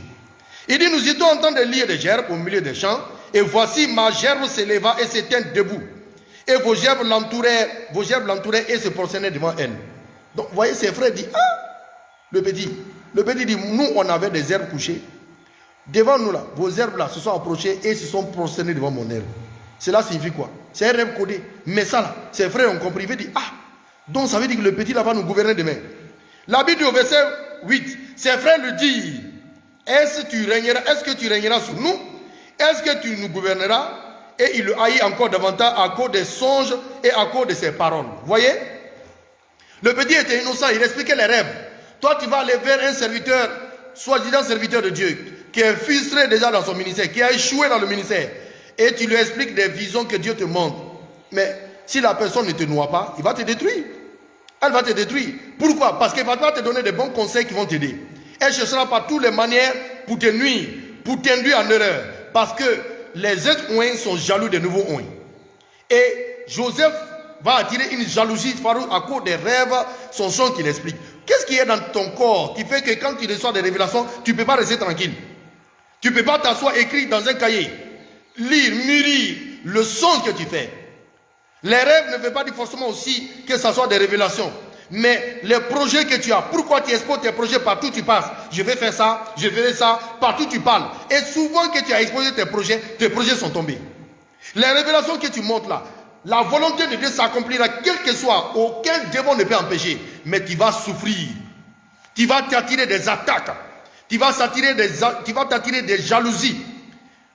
Il dit, nous étions en train de lier les gerbes au milieu des champs, et voici ma gerbe s'éleva et s'éteint debout. Et vos gerbes l'entouraient et se prosternaient devant elle. Donc, vous voyez, ses frères disent, ah, le petit dit, nous, on avait des herbes couchées. Devant nous, là, vos herbes, là, se sont approchées et se sont prosternés devant mon herbe. Cela signifie quoi? C'est un rêve codé. Mais ça, là, ses frères ont compris. Ils disent, ah, donc ça veut dire que le petit, là, va nous gouverner demain. La Bible dit au verset 8, ses frères lui disent, est-ce que tu régneras sur nous? Est-ce que tu nous gouverneras? Et il le haït encore davantage à cause des songes et à cause de ses paroles. Vous voyez? Le petit était innocent, il expliquait les rêves. Toi, tu vas aller vers un serviteur, soi-disant serviteur de Dieu, qui est frustré déjà dans son ministère, qui a échoué dans le ministère. Et tu lui expliques des visions que Dieu te montre. Mais si la personne ne te noie pas, il va te détruire. Elle va te détruire. Pourquoi? Parce qu'elle va pas te donner des bons conseils qui vont t'aider. Elle cherchera par toutes les manières pour te nuire, pour t'induire en erreur. Parce que les êtres ouïs sont jaloux des nouveaux ouïs. Et Joseph va attirer une jalousie farouche à cause des rêves, son son qu'il explique. Qu'est-ce qui est dans ton corps qui fait que quand tu reçois des révélations, tu ne peux pas rester tranquille? Tu ne peux pas t'asseoir, écrire dans un cahier, lire, mûrir le son que tu fais. Les rêves ne veulent pas dire forcément aussi que ce soit des révélations. Mais les projets que tu as, pourquoi tu exposes tes projets partout où tu passes? Je vais faire ça, je ferai ça, partout où tu parles. Et souvent que tu as exposé tes projets sont tombés. Les révélations que tu montres là, la volonté de Dieu s'accomplira, quel que soit, aucun démon ne peut empêcher. Mais tu vas souffrir. Tu vas t'attirer des attaques. Tu vas t'attirer des jalousies.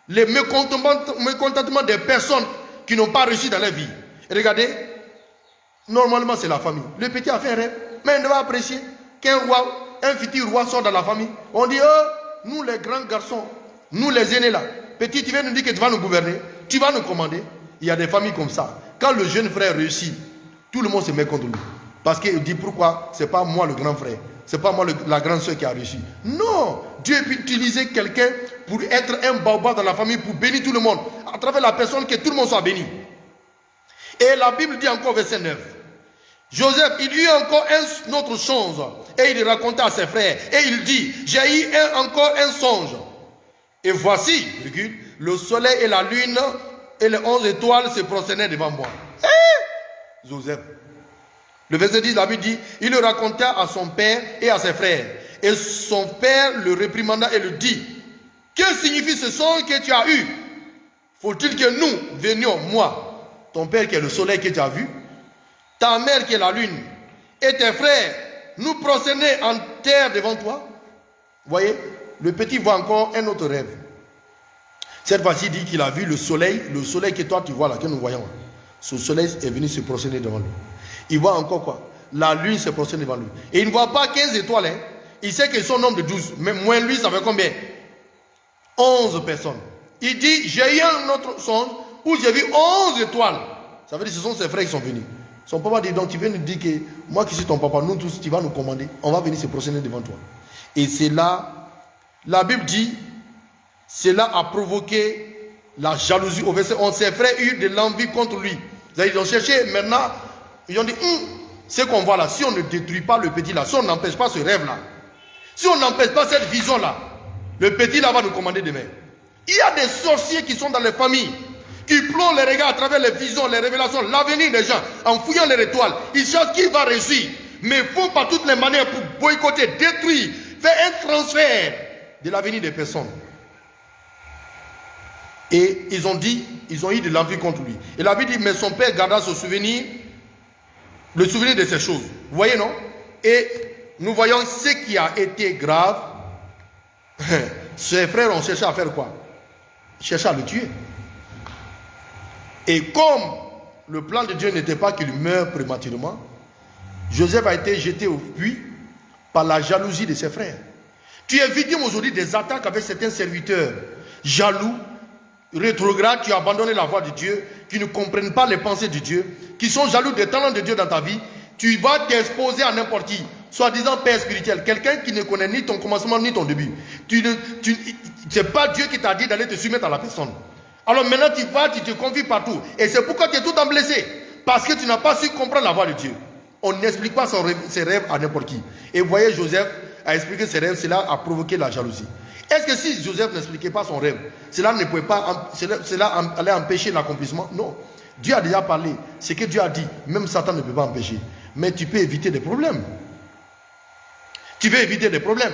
Les mécontentements des personnes qui n'ont pas réussi dans leur vie. Et regardez, normalement c'est la famille. Le petit a fait un rêve, mais il ne va apprécier qu'un roi, un futur roi sort dans la famille. On dit, oh, nous les grands garçons, nous les aînés là, petit, tu viens nous dire que tu vas nous gouverner, tu vas nous commander. Il y a des familles comme ça. Quand le jeune frère réussit, tout le monde se met contre lui. Parce qu'il dit, pourquoi? C'est pas moi le grand frère, c'est pas moi la grande soeur qui a réussi. Non, Dieu peut utiliser quelqu'un pour être un baobab dans la famille, pour bénir tout le monde, à travers la personne, que tout le monde soit béni. Et la Bible dit encore, verset 9, Joseph, il eut encore une autre chose, et il raconta à ses frères, et il dit, j'ai eu encore un songe. Et voici, le soleil et la lune et les 11 étoiles se prosternaient devant moi. Joseph. Le verset 10, la Bible dit, il le raconta à son père et à ses frères. Et son père le réprimanda et le dit, que signifie ce songe que tu as eu? Faut-il que nous venions, moi, ton père qui est le soleil que tu as vu, ta mère qui est la lune, et tes frères, nous prosterner en terre devant toi? Vous voyez, le petit voit encore un autre rêve. Cette fois-ci, il dit qu'il a vu le soleil que toi tu vois là, que nous voyons. Ce soleil est venu se prosterner devant lui. Il voit encore quoi? La lune se prosterne devant lui. Et il ne voit pas 15 étoiles. Hein. Il sait qu'ils sont nombre de 12. Mais moins lui, ça fait combien? 11 personnes. Il dit, j'ai eu un autre songe où j'ai vu 11 étoiles. Ça veut dire que ce sont ses frères qui sont venus. Son papa dit, donc tu viens nous dire que moi qui suis ton papa, nous tous, tu vas nous commander. On va venir se prosterner devant toi. Et c'est là, la Bible dit, cela a provoqué la jalousie. Au verset 11, ses frères eurent de l'envie contre lui. Ils ont cherché, maintenant, ils ont dit, ce qu'on voit là, si on ne détruit pas le petit là, si on n'empêche pas ce rêve là, si on n'empêche pas cette vision là, le petit là va nous commander demain. Il y a des sorciers qui sont dans les familles, qui plongent les regards à travers les visions, les révélations, l'avenir des gens, en fouillant les étoiles. Ils cherchent qui va réussir, mais font par toutes les manières pour boycotter, détruire, faire un transfert de l'avenir des personnes. Et ils ont dit, ils ont eu de l'envie contre lui. Et la Bible dit, mais son père garda ce souvenir, le souvenir de ces choses. Vous voyez, non? Et nous voyons ce qui a été grave. Ses frères ont cherché à faire quoi? Cherché à le tuer. Et comme le plan de Dieu n'était pas qu'il meure prématurément, Joseph a été jeté au puits par la jalousie de ses frères. Tu es victime aujourd'hui des attaques avec certains serviteurs jaloux, rétrogrades, qui ont abandonné la voie de Dieu, qui ne comprennent pas les pensées de Dieu, qui sont jaloux des talents de Dieu dans ta vie. Tu vas t'exposer à n'importe qui, soi-disant père spirituel, quelqu'un qui ne connaît ni ton commencement ni ton début. Ce n'est pas Dieu qui t'a dit d'aller te soumettre à la personne. Alors maintenant tu vas, tu te confies partout. Et c'est pourquoi tu es tout en blessé. Parce que tu n'as pas su comprendre la voie de Dieu. On n'explique pas ses rêves à n'importe qui. Et vous voyez, Joseph a expliqué ses rêves, cela a provoqué la jalousie. Est-ce que si Joseph n'expliquait pas son rêve, cela ne pouvait pas, cela allait empêcher l'accomplissement? Non. Dieu a déjà parlé. Ce que Dieu a dit, même Satan ne peut pas empêcher. Mais tu peux éviter des problèmes. Tu veux éviter des problèmes.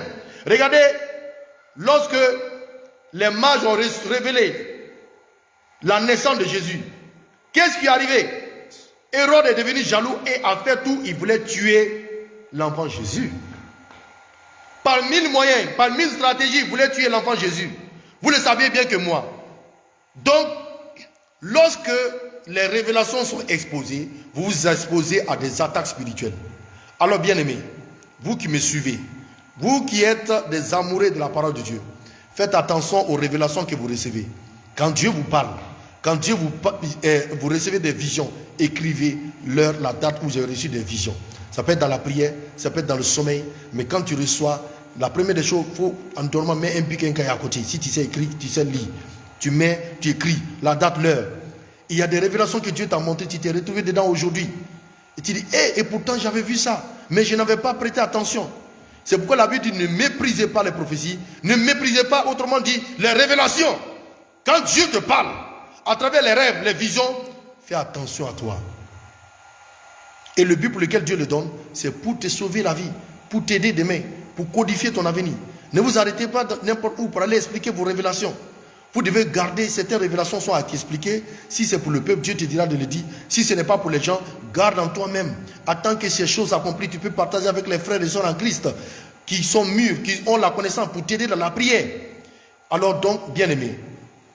Regardez, lorsque les mages ont révélé la naissance de Jésus, qu'est-ce qui est arrivé? Hérode est devenu jaloux et a fait tout. Il voulait tuer l'enfant Jésus. Par 1000 moyens, par 1000 stratégies, il voulait tuer l'enfant Jésus. Vous le saviez bien que moi. Donc, lorsque les révélations sont exposées, vous vous exposez à des attaques spirituelles. Alors, bien-aimés, vous qui me suivez, vous qui êtes des amoureux de la parole de Dieu, faites attention aux révélations que vous recevez. Quand Dieu vous parle, quand Dieu vous recevez des visions, écrivez l'heure, la date où vous avez reçu des visions. Ça peut être dans la prière, ça peut être dans le sommeil, mais quand tu reçois, la première des choses, il faut en dormant, mettre un pic, un cahier à côté. Si tu sais écrire, tu sais lire. Tu écris la date, l'heure. Il y a des révélations que Dieu t'a montrées, tu t'es retrouvé dedans aujourd'hui. Et tu dis, et pourtant j'avais vu ça, mais je n'avais pas prêté attention. C'est pourquoi la Bible dit, ne méprisez pas les prophéties, ne méprisez pas, autrement dit, les révélations. Quand Dieu te parle, à travers les rêves, les visions, fais attention à toi. Et le but pour lequel Dieu le donne, c'est pour te sauver la vie, pour t'aider demain, pour codifier ton avenir. Ne vous arrêtez pas n'importe où pour aller expliquer vos révélations. Vous devez garder, certaines révélations sont à t'expliquer. Si c'est pour le peuple, Dieu te dira de le dire. Si ce n'est pas pour les gens, garde en toi-même. Attends que ces choses s'accomplissent. Tu peux partager avec les frères et sœurs en Christ qui sont mûrs, qui ont la connaissance pour t'aider dans la prière. Alors donc, bien-aimés,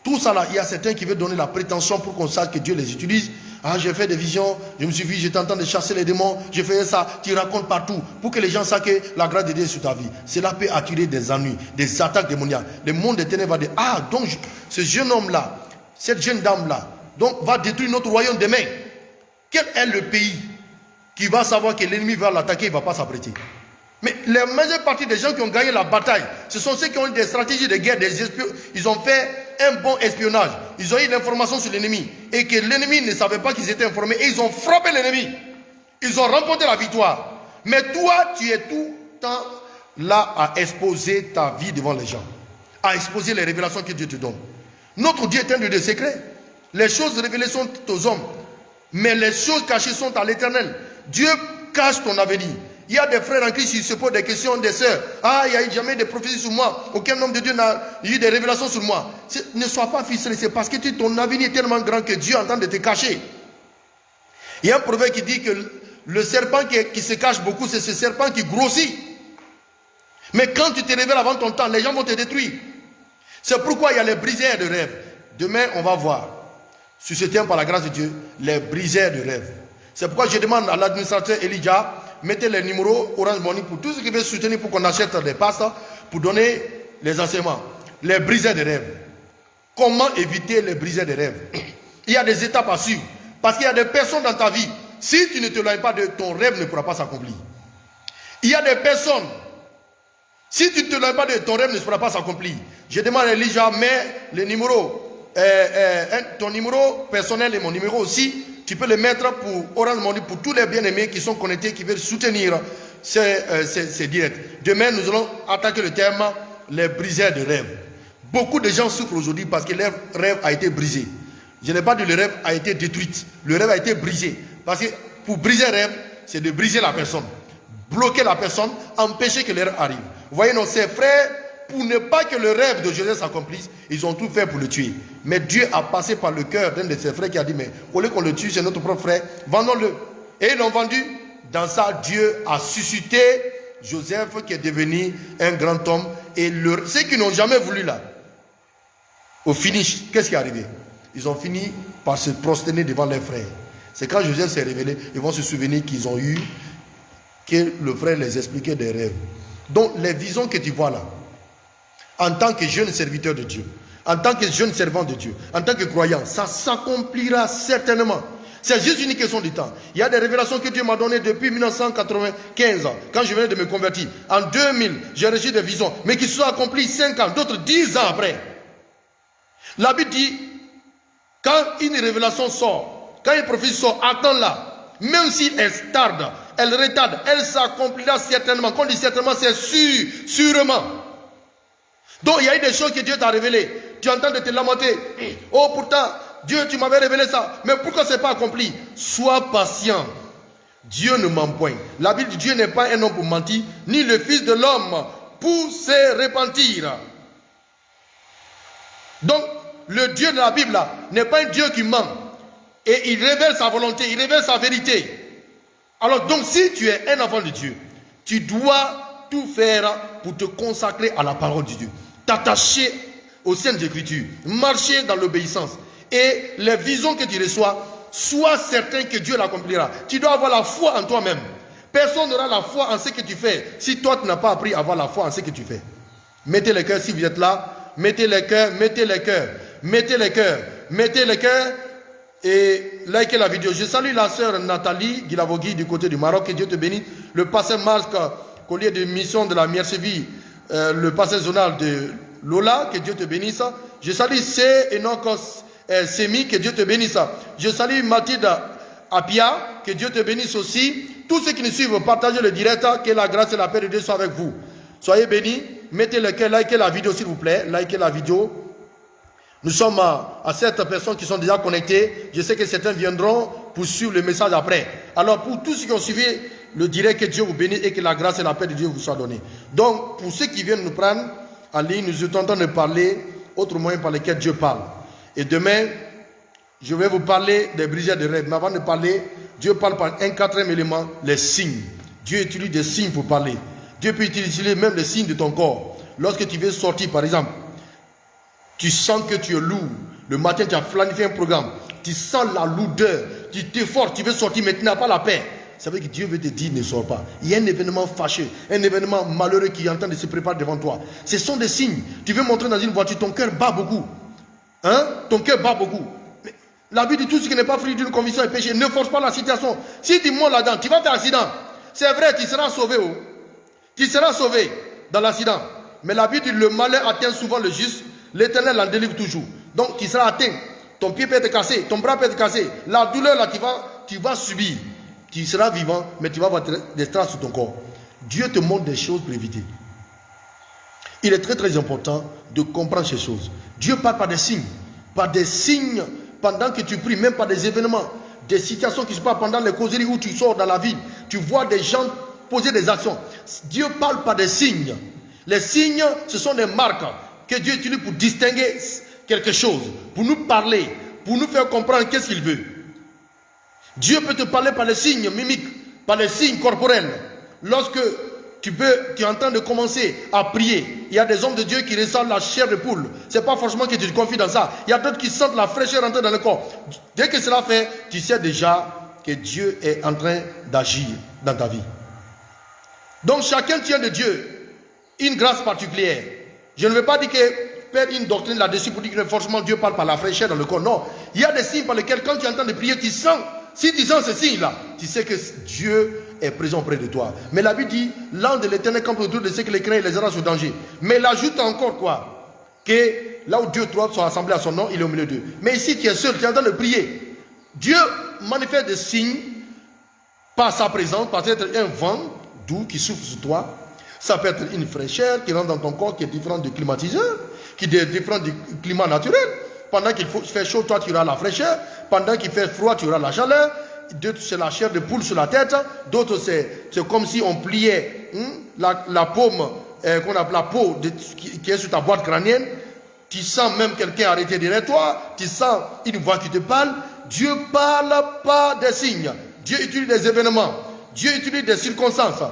tout ça là, il y a certains qui veulent donner la prétention pour qu'on sache que Dieu les utilise. Ah, j'ai fait des visions, je me suis vu, j'étais en train de chasser les démons, j'ai fait ça, tu racontes partout, pour que les gens sachent que la grâce de Dieu est sur ta vie. Cela peut attirer des ennuis, des attaques démoniaques. Le monde des ténèbres va dire, ah, donc ce jeune homme-là, cette jeune dame-là, donc va détruire notre royaume demain. Quel est le pays qui va savoir que l'ennemi va l'attaquer, il ne va pas s'apprêter? Mais la majeure partie des gens qui ont gagné la bataille, ce sont ceux qui ont eu des stratégies de guerre, des espions. Ils ont fait un bon espionnage. Ils ont eu l'information sur l'ennemi. Et que l'ennemi ne savait pas qu'ils étaient informés. Et ils ont frappé l'ennemi. Ils ont remporté la victoire. Mais toi, tu es tout le temps là à exposer ta vie devant les gens. À exposer les révélations que Dieu te donne. Notre Dieu est un Dieu de secret. Les choses révélées sont aux hommes. Mais les choses cachées sont à l'Éternel. Dieu cache ton avenir. Il y a des frères en Christ qui se posent des questions, des sœurs. Ah, il n'y a eu jamais de prophéties sur moi. Aucun homme de Dieu n'a eu des révélations sur moi. Ne sois pas ficelé. C'est parce que ton avenir est tellement grand que Dieu est en train de te cacher. Il y a un proverbe qui dit que le serpent qui se cache beaucoup, c'est ce serpent qui grossit. Mais quand tu te révèles avant ton temps, les gens vont te détruire. C'est pourquoi il y a les briseurs de rêves. Demain, on va voir, sur ce thème par la grâce de Dieu, les briseurs de rêves. C'est pourquoi je demande à l'administrateur Elijah, mettez les numéros Orange Money pour tout ce qui veut soutenir pour qu'on achète des pastes pour donner les enseignements. Les briseurs de rêves. Comment éviter les briseurs de rêves? Il y a des étapes à suivre. Parce qu'il y a des personnes dans ta vie. si tu ne t'éloignes pas de ton rêve, ne pourra pas s'accomplir. Il y a des personnes, si tu ne t'éloignes pas de ton rêve, ne pourra pas s'accomplir. Je demande à Elijah, mais le numéro, ton numéro personnel et mon numéro aussi, tu peux le mettre pour Orange Money, pour tous les bien-aimés qui sont connectés, qui veulent soutenir ces directs. Demain, nous allons attaquer le thème, les briseurs de rêves. Beaucoup de gens souffrent aujourd'hui parce que leur rêve a été brisé. Je n'ai pas dit le rêve a été détruit. Le rêve a été brisé. Parce que pour briser un rêve, c'est de briser la personne. Bloquer la personne, empêcher que le rêve arrive. Vous voyez, nos ses frères, pour ne pas que le rêve de Joseph s'accomplisse, ils ont tout fait pour le tuer. Mais Dieu a passé par le cœur d'un de ses frères qui a dit, mais au lieu qu'on le tue, c'est notre propre frère, vendons-le. Et ils l'ont vendu. Dans ça, Dieu a suscité Joseph qui est devenu un grand homme. Et ceux qui n'ont jamais voulu là, au finish, qu'est-ce qui est arrivé? Ils ont fini par se prosterner devant leurs frères. C'est quand Joseph s'est révélé, ils vont se souvenir qu'ils ont eu, que le frère les expliquait des rêves. Donc les visions que tu vois là, en tant que jeune serviteur de Dieu, en tant que jeune servant de Dieu, en tant que croyant, ça s'accomplira certainement. C'est juste une question du temps. Il y a des révélations que Dieu m'a données depuis 1995, quand je venais de me convertir. En 2000, j'ai reçu des visions, mais qui se sont accomplies 5 ans, d'autres 10 ans après. La Bible dit, quand une révélation sort, quand une prophétie sort, attends-la. Même si elle tarde, elle retarde, elle s'accomplira certainement. Quand on dit certainement, c'est sûr, sûrement. Donc il y a eu des choses que Dieu t'a révélées. Tu es en train de te lamenter. Oh pourtant, Dieu, tu m'avais révélé ça. Mais pourquoi ce n'est pas accompli? Sois patient. Dieu ne ment point. La Bible dit, Dieu n'est pas un homme pour mentir, ni le Fils de l'homme pour se repentir. Donc, le Dieu de la Bible n'est pas un Dieu qui ment. Et il révèle sa volonté, il révèle sa vérité. Alors donc, si tu es un enfant de Dieu, tu dois tout faire pour te consacrer à la parole de Dieu. T'attacher aux Saintes Écritures. Marcher dans l'obéissance. Et les visions que tu reçois, sois certain que Dieu l'accomplira. Tu dois avoir la foi en toi-même. Personne n'aura la foi en ce que tu fais si toi tu n'as pas appris à avoir la foi en ce que tu fais. Mettez les cœurs si vous êtes là. Mettez les cœurs, mettez les cœurs. Mettez les cœurs, mettez les cœurs et likez la vidéo. Je salue la sœur Nathalie Guilavogui du côté du Maroc, que Dieu te bénisse. Le pasteur Marc, collier de mission de la Miersevi, le pasteur zonal de Lola, que Dieu te bénisse. Je salue C. Enokos Semi, que Dieu te bénisse. Je salue Mathilde Apia, que Dieu te bénisse aussi. Tous ceux qui nous suivent, partagez le direct, que la grâce et la paix de Dieu soient avec vous. Soyez bénis, mettez le cœur, likez la vidéo s'il vous plaît, likez la vidéo. Nous sommes à 7 personnes qui sont déjà connectées. Je sais que certains viendront pour suivre le message après. Alors pour tous ceux qui ont suivi le direct, que Dieu vous bénisse et que la grâce et la paix de Dieu vous soient données. Donc pour ceux qui viennent nous prendre en ligne, nous sommes en train de parler autre moyen par lequel Dieu parle. Et demain, je vais vous parler des briseurs de rêves. Mais avant de parler, Dieu parle par un quatrième élément, les signes. Dieu utilise des signes pour parler. Dieu peut utiliser même les signes de ton corps. Lorsque tu veux sortir par exemple, tu sens que tu es lourd. Le matin, tu as planifié un programme. Tu sens la lourdeur. Tu t'efforces, tu veux sortir, mais tu n'as pas la paix. Ça veut dire que Dieu veut te dire, ne sors pas. Il y a un événement fâcheux, un événement malheureux qui est en train de se préparer devant toi. Ce sont des signes. Tu veux montrer dans une voiture, ton cœur bat beaucoup. Hein? Ton cœur bat beaucoup. Mais la Bible dit tout ce qui n'est pas fruit d'une conviction est péché. Ne force pas la situation. Si tu montes là-dedans, tu vas faire accident. C'est vrai, tu seras sauvé. Oh. Tu seras sauvé dans l'accident. Mais la Bible dit le malheur atteint souvent le juste. L'Éternel en délivre toujours. Donc tu seras atteint. Ton pied peut être cassé, ton bras peut être cassé. La douleur là, tu vas subir. Tu seras vivant, mais tu vas avoir des traces sur ton corps. Dieu te montre des choses pour éviter. Il est très très important de comprendre ces choses. Dieu parle par des signes. Par des signes pendant que tu pries, même par des événements. Des situations qui se passent pendant les causeries où tu sors dans la ville. Tu vois des gens poser des actions. Dieu parle par des signes. Les signes, ce sont des marques que Dieu utilise pour distinguer quelque chose, pour nous parler, pour nous faire comprendre qu'est-ce qu'il veut. Dieu peut te parler par les signes mimiques, par les signes corporels. Lorsque tu es en train de commencer à prier, il y a des hommes de Dieu qui ressentent la chair de poule. Ce n'est pas forcément que tu te confies dans ça. Il y a d'autres qui sentent la fraîcheur rentrer dans le corps. Dès que cela fait, tu sais déjà que Dieu est en train d'agir dans ta vie. Donc chacun tient de Dieu une grâce particulière. Je ne veux pas dire que faire une doctrine là-dessus pour dire que forcément Dieu parle par la fraîcheur dans le corps. Non, il y a des signes par lesquels quand tu es en train de prier, tu sens Si tu sens ce signe-là, tu sais que Dieu est présent près de toi. Mais la Bible dit, l'ange de l'Éternel campe autour de ceux qui les craignent et les aura sur danger. Mais il ajoute encore quoi? Que là où Dieu trois sont assemblés à son nom, il est au milieu d'eux. Mais ici, tu es seul, tu es en train de prier. Dieu manifeste des signes par sa présence, par être un vent doux qui souffle sur toi. Ça peut être une fraîcheur qui rentre dans ton corps qui est différente du climatiseur, qui est différente du climat naturel. Pendant qu'il fait chaud, toi tu auras la fraîcheur. Pendant qu'il fait froid, tu auras la chaleur. D'autres, c'est la chair de poule sur la tête. D'autres, c'est comme si on pliait la paume, qu'on appelle la peau qui est sur ta boîte crânienne. Tu sens même quelqu'un arrêté derrière toi. Tu sens une voix qui te parle. Dieu ne parle pas des signes. Dieu utilise des événements. Dieu utilise des circonstances.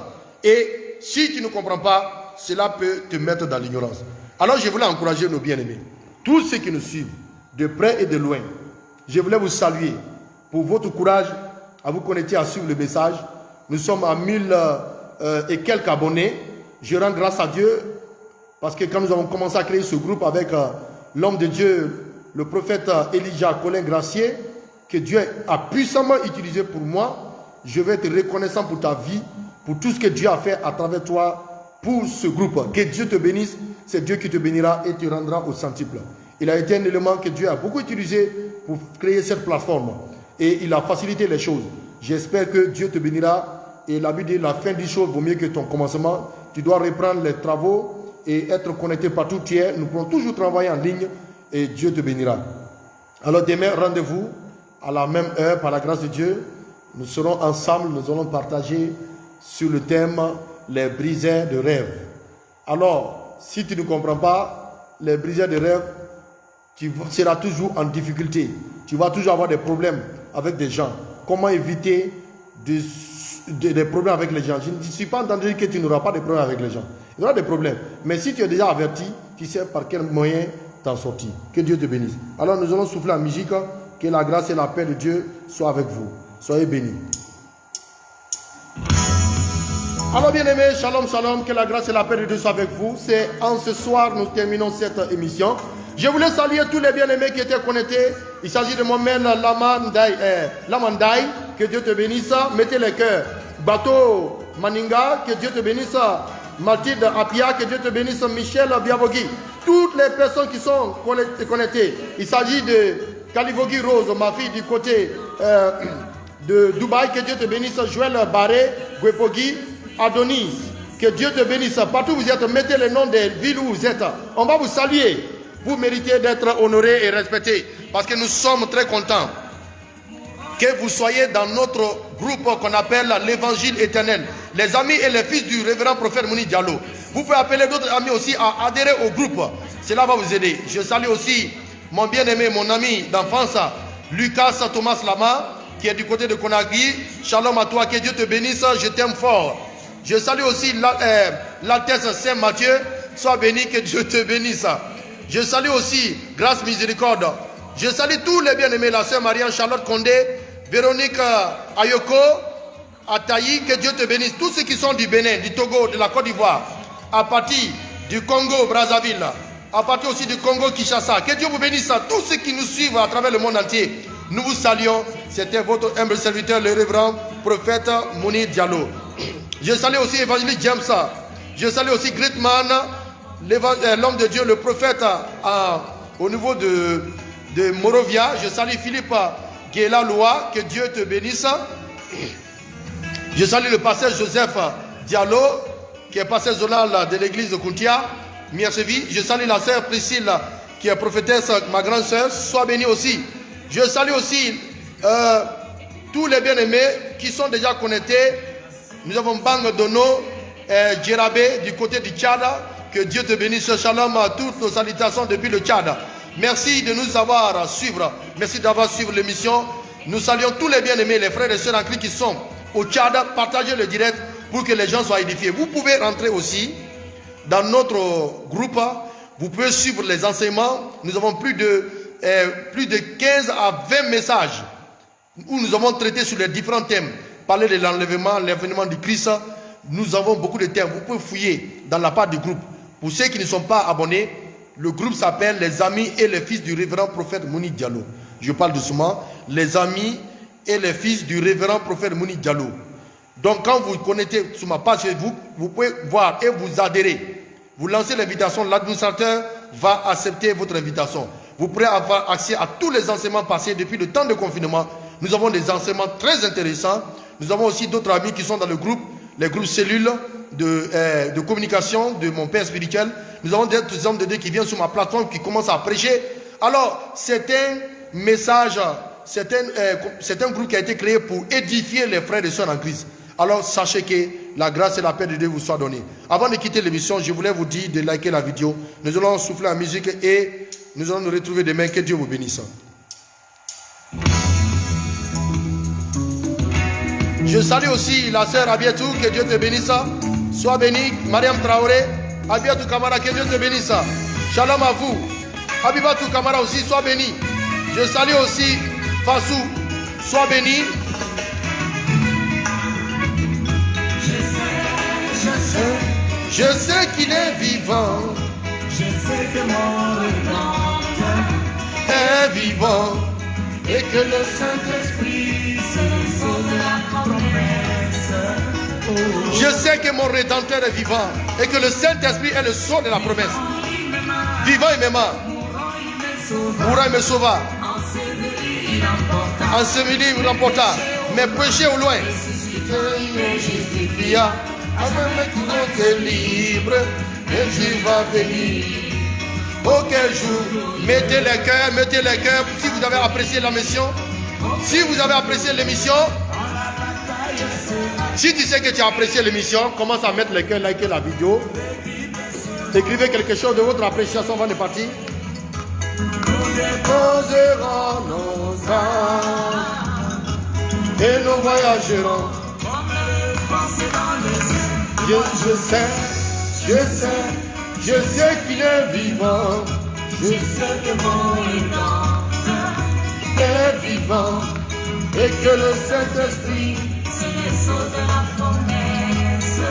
Et si tu ne comprends pas, cela peut te mettre dans l'ignorance. Alors je voulais encourager nos bien-aimés. Tous ceux qui nous suivent, de près et de loin, je voulais vous saluer pour votre courage à vous connecter, à suivre le message. Nous sommes à 1000 et quelques abonnés. Je rends grâce à Dieu parce que quand nous avons commencé à créer ce groupe avec l'homme de Dieu, le prophète Elijah Colin Gracier, que Dieu a puissamment utilisé pour moi, je vais être reconnaissant pour ta vie, pour tout ce que Dieu a fait à travers toi pour ce groupe. Que Dieu te bénisse, c'est Dieu qui te bénira et te rendra au centuple. Il a été un élément que Dieu a beaucoup utilisé pour créer cette plateforme. Et il a facilité les choses. J'espère que Dieu te bénira. Et la Bible dit, la fin des choses vaut mieux que ton commencement. Tu dois reprendre les travaux et être connecté partout où tu es. Nous pourrons toujours travailler en ligne et Dieu te bénira. Alors demain, rendez-vous à la même heure, par la grâce de Dieu. Nous serons ensemble, nous allons partager sur le thème les briseurs de rêves. Alors, si tu ne comprends pas les briseurs de rêves, tu seras toujours en difficulté. Tu vas toujours avoir des problèmes avec des gens. Comment éviter des problèmes avec les gens? Je ne suis pas en train de dire que tu n'auras pas de problèmes avec les gens. Il y aura des problèmes. Mais si tu es déjà averti, tu sais par quel moyen t'en sortir. Que Dieu te bénisse. Alors nous allons souffler la musique. Que la grâce et la paix de Dieu soient avec vous. Soyez bénis. Alors bien aimés, shalom, shalom, que la grâce et la paix de Dieu soient avec vous. C'est en ce soir, nous terminons cette émission. Je voulais saluer tous les bien-aimés qui étaient connectés. Il s'agit de moi-même, Lamandai, que Dieu te bénisse. Mettez les cœurs. Bateau Maninga, que Dieu te bénisse. Mathilde Apia, que Dieu te bénisse. Michel Biavogi. Toutes les personnes qui sont connectées. Il s'agit de Kalivogi Rose, ma fille du côté de Dubaï, que Dieu te bénisse. Joël Barré, Gwepogi, Adonis, que Dieu te bénisse. Partout où vous êtes, mettez le nom des villes où vous êtes. On va vous saluer. Vous méritez d'être honorés et respectés parce que nous sommes très contents que vous soyez dans notre groupe qu'on appelle l'Évangile éternel. Les amis et les fils du révérend prophète Mouni Diallo. Vous pouvez appeler d'autres amis aussi à adhérer au groupe. Cela va vous aider. Je salue aussi mon bien-aimé, mon ami d'enfance, Lucas Thomas Lama, qui est du côté de Conakry. Shalom à toi, que Dieu te bénisse, je t'aime fort. Je salue aussi l'Altesse Saint-Matthieu. Sois béni, que Dieu te bénisse. Je salue aussi Grâce Miséricorde. Je salue tous les bien-aimés, la sœur Marianne, Charlotte Condé, Véronique Ayoko, Ataï, que Dieu te bénisse. Tous ceux qui sont du Bénin, du Togo, de la Côte d'Ivoire, à partir du Congo, Brazzaville, à partir aussi du Congo, Kinshasa. Que Dieu vous bénisse. Tous ceux qui nous suivent à travers le monde entier, nous vous saluons. C'était votre humble serviteur, le révérend prophète Mouni Diallo. Je salue aussi Évangéliste James. Je salue aussi Gritman, l'homme de Dieu, le prophète au niveau de Morovia. Je salue Philippe Guéla Loa, que Dieu te bénisse. Je salue le pasteur Joseph Diallo, qui est pasteur zonal de l'église de Kountia. Merci. Je salue la sœur Priscille, qui est prophétesse, ma grande sœur. Sois bénie aussi. Je salue aussi tous les bien-aimés qui sont déjà connectés. Nous avons Bang Dono, Djerabé du côté du Tchad. Que Dieu te bénisse. Shalom à toutes nos salutations depuis le Tchad. Merci de nous avoir suivis. Merci d'avoir suivi l'émission. Nous saluons tous les bien-aimés, les frères et sœurs en Christ qui sont au Tchad. Partagez le direct pour que les gens soient édifiés. Vous pouvez rentrer aussi dans notre groupe. Vous pouvez suivre les enseignements. Nous avons plus de 15 à 20 messages où nous avons traité sur les différents thèmes. Parler de l'enlèvement, l'avènement du Christ. Nous avons beaucoup de thèmes. Vous pouvez fouiller dans la part du groupe. Pour ceux qui ne sont pas abonnés, le groupe s'appelle les amis et les fils du révérend prophète Mouni Diallo. Je parle doucement. Les amis et les fils du révérend prophète Mouni Diallo. Donc quand vous connectez sur ma page Facebook, vous pouvez voir et vous adhérer. Vous lancez l'invitation, l'administrateur va accepter votre invitation. Vous pourrez avoir accès à tous les enseignements passés depuis le temps de confinement. Nous avons des enseignements très intéressants. Nous avons aussi d'autres amis qui sont dans le groupe, les groupes cellules de communication de mon père spirituel. Nous avons des hommes de Dieu qui viennent sur ma plateforme, qui commencent à prêcher. Alors, c'est un message, c'est un groupe qui a été créé pour édifier les frères et sœurs en Christ. Alors, sachez que la grâce et la paix de Dieu vous soient données. Avant de quitter l'émission, je voulais vous dire de liker la vidéo. Nous allons souffler la musique et nous allons nous retrouver demain. Que Dieu vous bénisse. Je salue aussi la sœur Abiatou, que Dieu te bénisse. Sois béni. Mariam Traoré, Abiatou Kamara, que Dieu te bénisse. Shalom à vous. Abibatou Kamara aussi, sois béni. Je salue aussi Fassou, sois béni. Je sais qu'il est vivant. Je sais que mon Rédempteur est vivant. et que le Saint-Esprit c'est le sceau de la promesse. Oh. Je sais que mon Rédempteur est vivant et que le Saint-Esprit est le sceau de la promesse. Vivant il m'aima, mourant il me sauva, enseveli il remporta, mes péchés au loin. Il me justifia, maintenant tu es libre et tu vas venir. Oh quel jour, mettez les cœurs, si vous avez apprécié la mission, si vous avez apprécié l'émission, si tu sais que tu as apprécié l'émission, commence à mettre les cœurs, liker la vidéo, écrivez quelque chose de votre appréciation avant de partir. Nous déposerons nos âmes et nous voyagerons. Je sais qu'il est vivant. Je sais que mon Rédempteur est vivant et que le Saint-Esprit c'est le sceau de la promesse.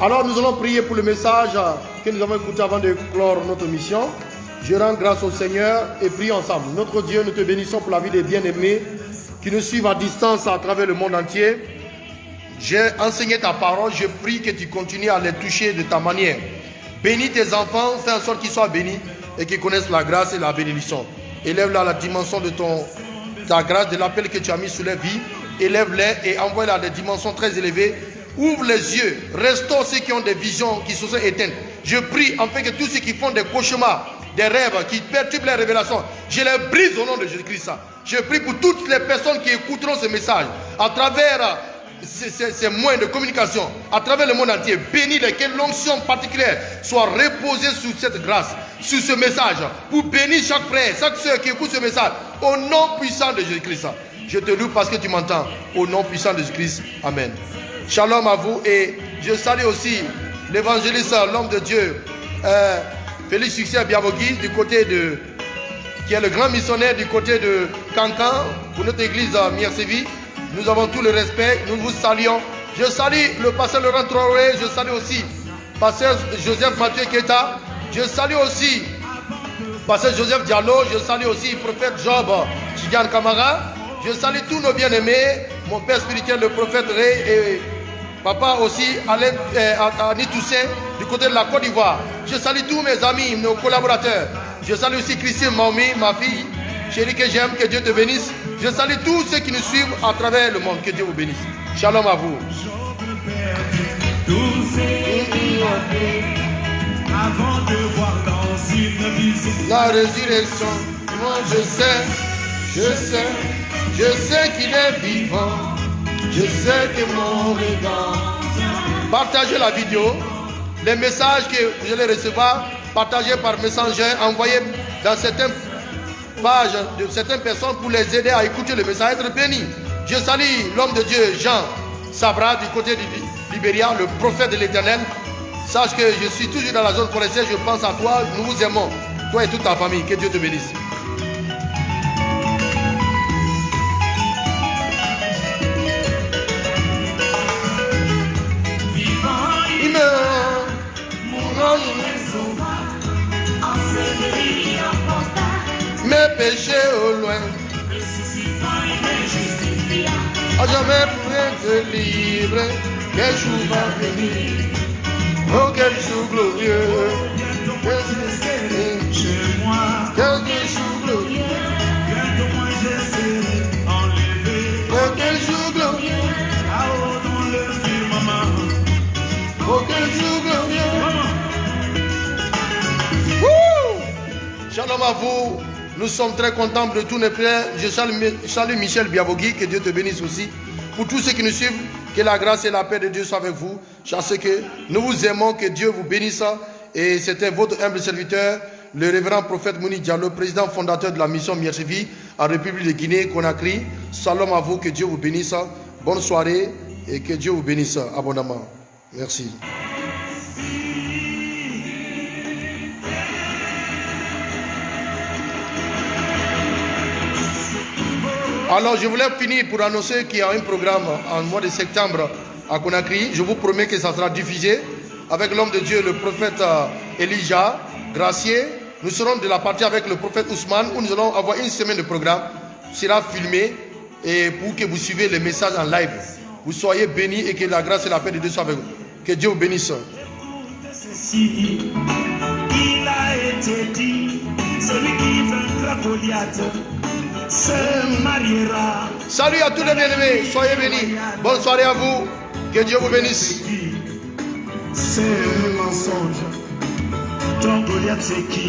Alors nous allons prier pour le message que nous avons écouté avant de clore notre mission. Je rends grâce au Seigneur et prie ensemble. Notre Dieu, nous te bénissons pour la vie des bien-aimés qui nous suivent à distance à travers le monde entier. J'ai enseigné ta parole, je prie que tu continues à les toucher de ta manière. Bénis tes enfants, fais en sorte qu'ils soient bénis et qu'ils connaissent la grâce et la bénédiction. Élève-la à la dimension de ta grâce, de l'appel que tu as mis sur les vies. Élève-les et envoie-les à des dimensions très élevées. Ouvre les yeux, restaure ceux qui ont des visions qui se sont éteintes. Je prie afin que tous ceux qui font des cauchemars, des rêves, qui perturbent les révélations, je les brise au nom de Jésus-Christ. Je prie pour toutes les personnes qui écouteront ce message à travers ces moyens de communication, à travers le monde entier. Bénis-les, que l'onction particulière soit reposée sur cette grâce, sur ce message, pour bénir chaque frère, chaque soeur qui écoute ce message, au nom puissant de Jésus-Christ. Je te loue parce que tu m'entends, au nom puissant de Jésus-Christ. Amen. Shalom à vous et je salue aussi l'évangéliste, l'homme de Dieu, Félix Succès Biabogui, du côté qui est le grand missionnaire du côté de Cancan, pour notre église Miersevi. Nous avons tout le respect, nous vous saluons. Je salue le pasteur Laurent Traoré, je salue aussi pasteur Joseph Mathieu Keta, je salue aussi pasteur Joseph Diallo, je salue aussi prophète Job Chigan Kamara, je salue tous nos bien-aimés, mon père spirituel, le prophète Ray et papa aussi, Annie Toussaint, du côté de la Côte d'Ivoire. Je salue tous mes amis, nos collaborateurs. Je salue aussi Christine Maumi, ma fille, chérie que j'aime, que Dieu te bénisse. Je salue tous ceux qui nous suivent à travers le monde, que Dieu vous bénisse. Shalom à vous. Avant de voir dans une vision La résurrection, moi je sais qu'il est vivant. Je sais que mon Rédempteur. Partagez la vidéo, les messages que vous allez recevoir, partagez par messenger, envoyez dans certaines pages de certaines personnes pour les aider à écouter le message, être bénis. Je salue l'homme de Dieu, Jean Sabra, du côté du Libéria, le prophète de l'Éternel. Sache que je suis toujours dans la zone forestière, je pense à toi, nous vous aimons, toi et toute ta famille, que Dieu te bénisse. Mes péchés au loin. à jamais pour être libre. Quel jour va venir, oh quel jour glorieux, quel jour Chez moi, jour glorieux, bientôt moi je serai enlevé. oh quel jour glorieux, Ah oh, dans le firmament. oh quel jour glorieux. Maman, Wouh! Shalom à vous, nous sommes très contents de tous nos frères. Je salue Michel Biavogui, que Dieu te bénisse aussi. Pour tous ceux qui nous suivent, que la grâce et la paix de Dieu soient avec vous. Je sais que nous vous aimons, que Dieu vous bénisse. Et c'était votre humble serviteur, le révérend prophète Mouni Diallo, président fondateur de la mission Mierchevi en République de Guinée, Conakry. Shalom à vous, que Dieu vous bénisse. Bonne soirée et que Dieu vous bénisse abondamment. Merci. Alors, je voulais finir pour annoncer qu'il y a un programme en mois de septembre à Conakry. Je vous promets que ça sera diffusé avec l'homme de Dieu, le prophète Elijah Gracier. Nous serons de la partie avec le prophète Ousmane où nous allons avoir une semaine de programme. Ce sera filmé et pour que vous suivez les messages en live. Vous soyez bénis et que la grâce et la paix de Dieu soient avec vous. Que Dieu vous bénisse. ceci, il a été dit, celui qui vaincra Goliath se mariera. Salut à tous les bien-aimés. Soyez bénis. Bonne soirée à vous. Que Dieu vous bénisse. C'est un mensonge. Ton Goliath c'est qui?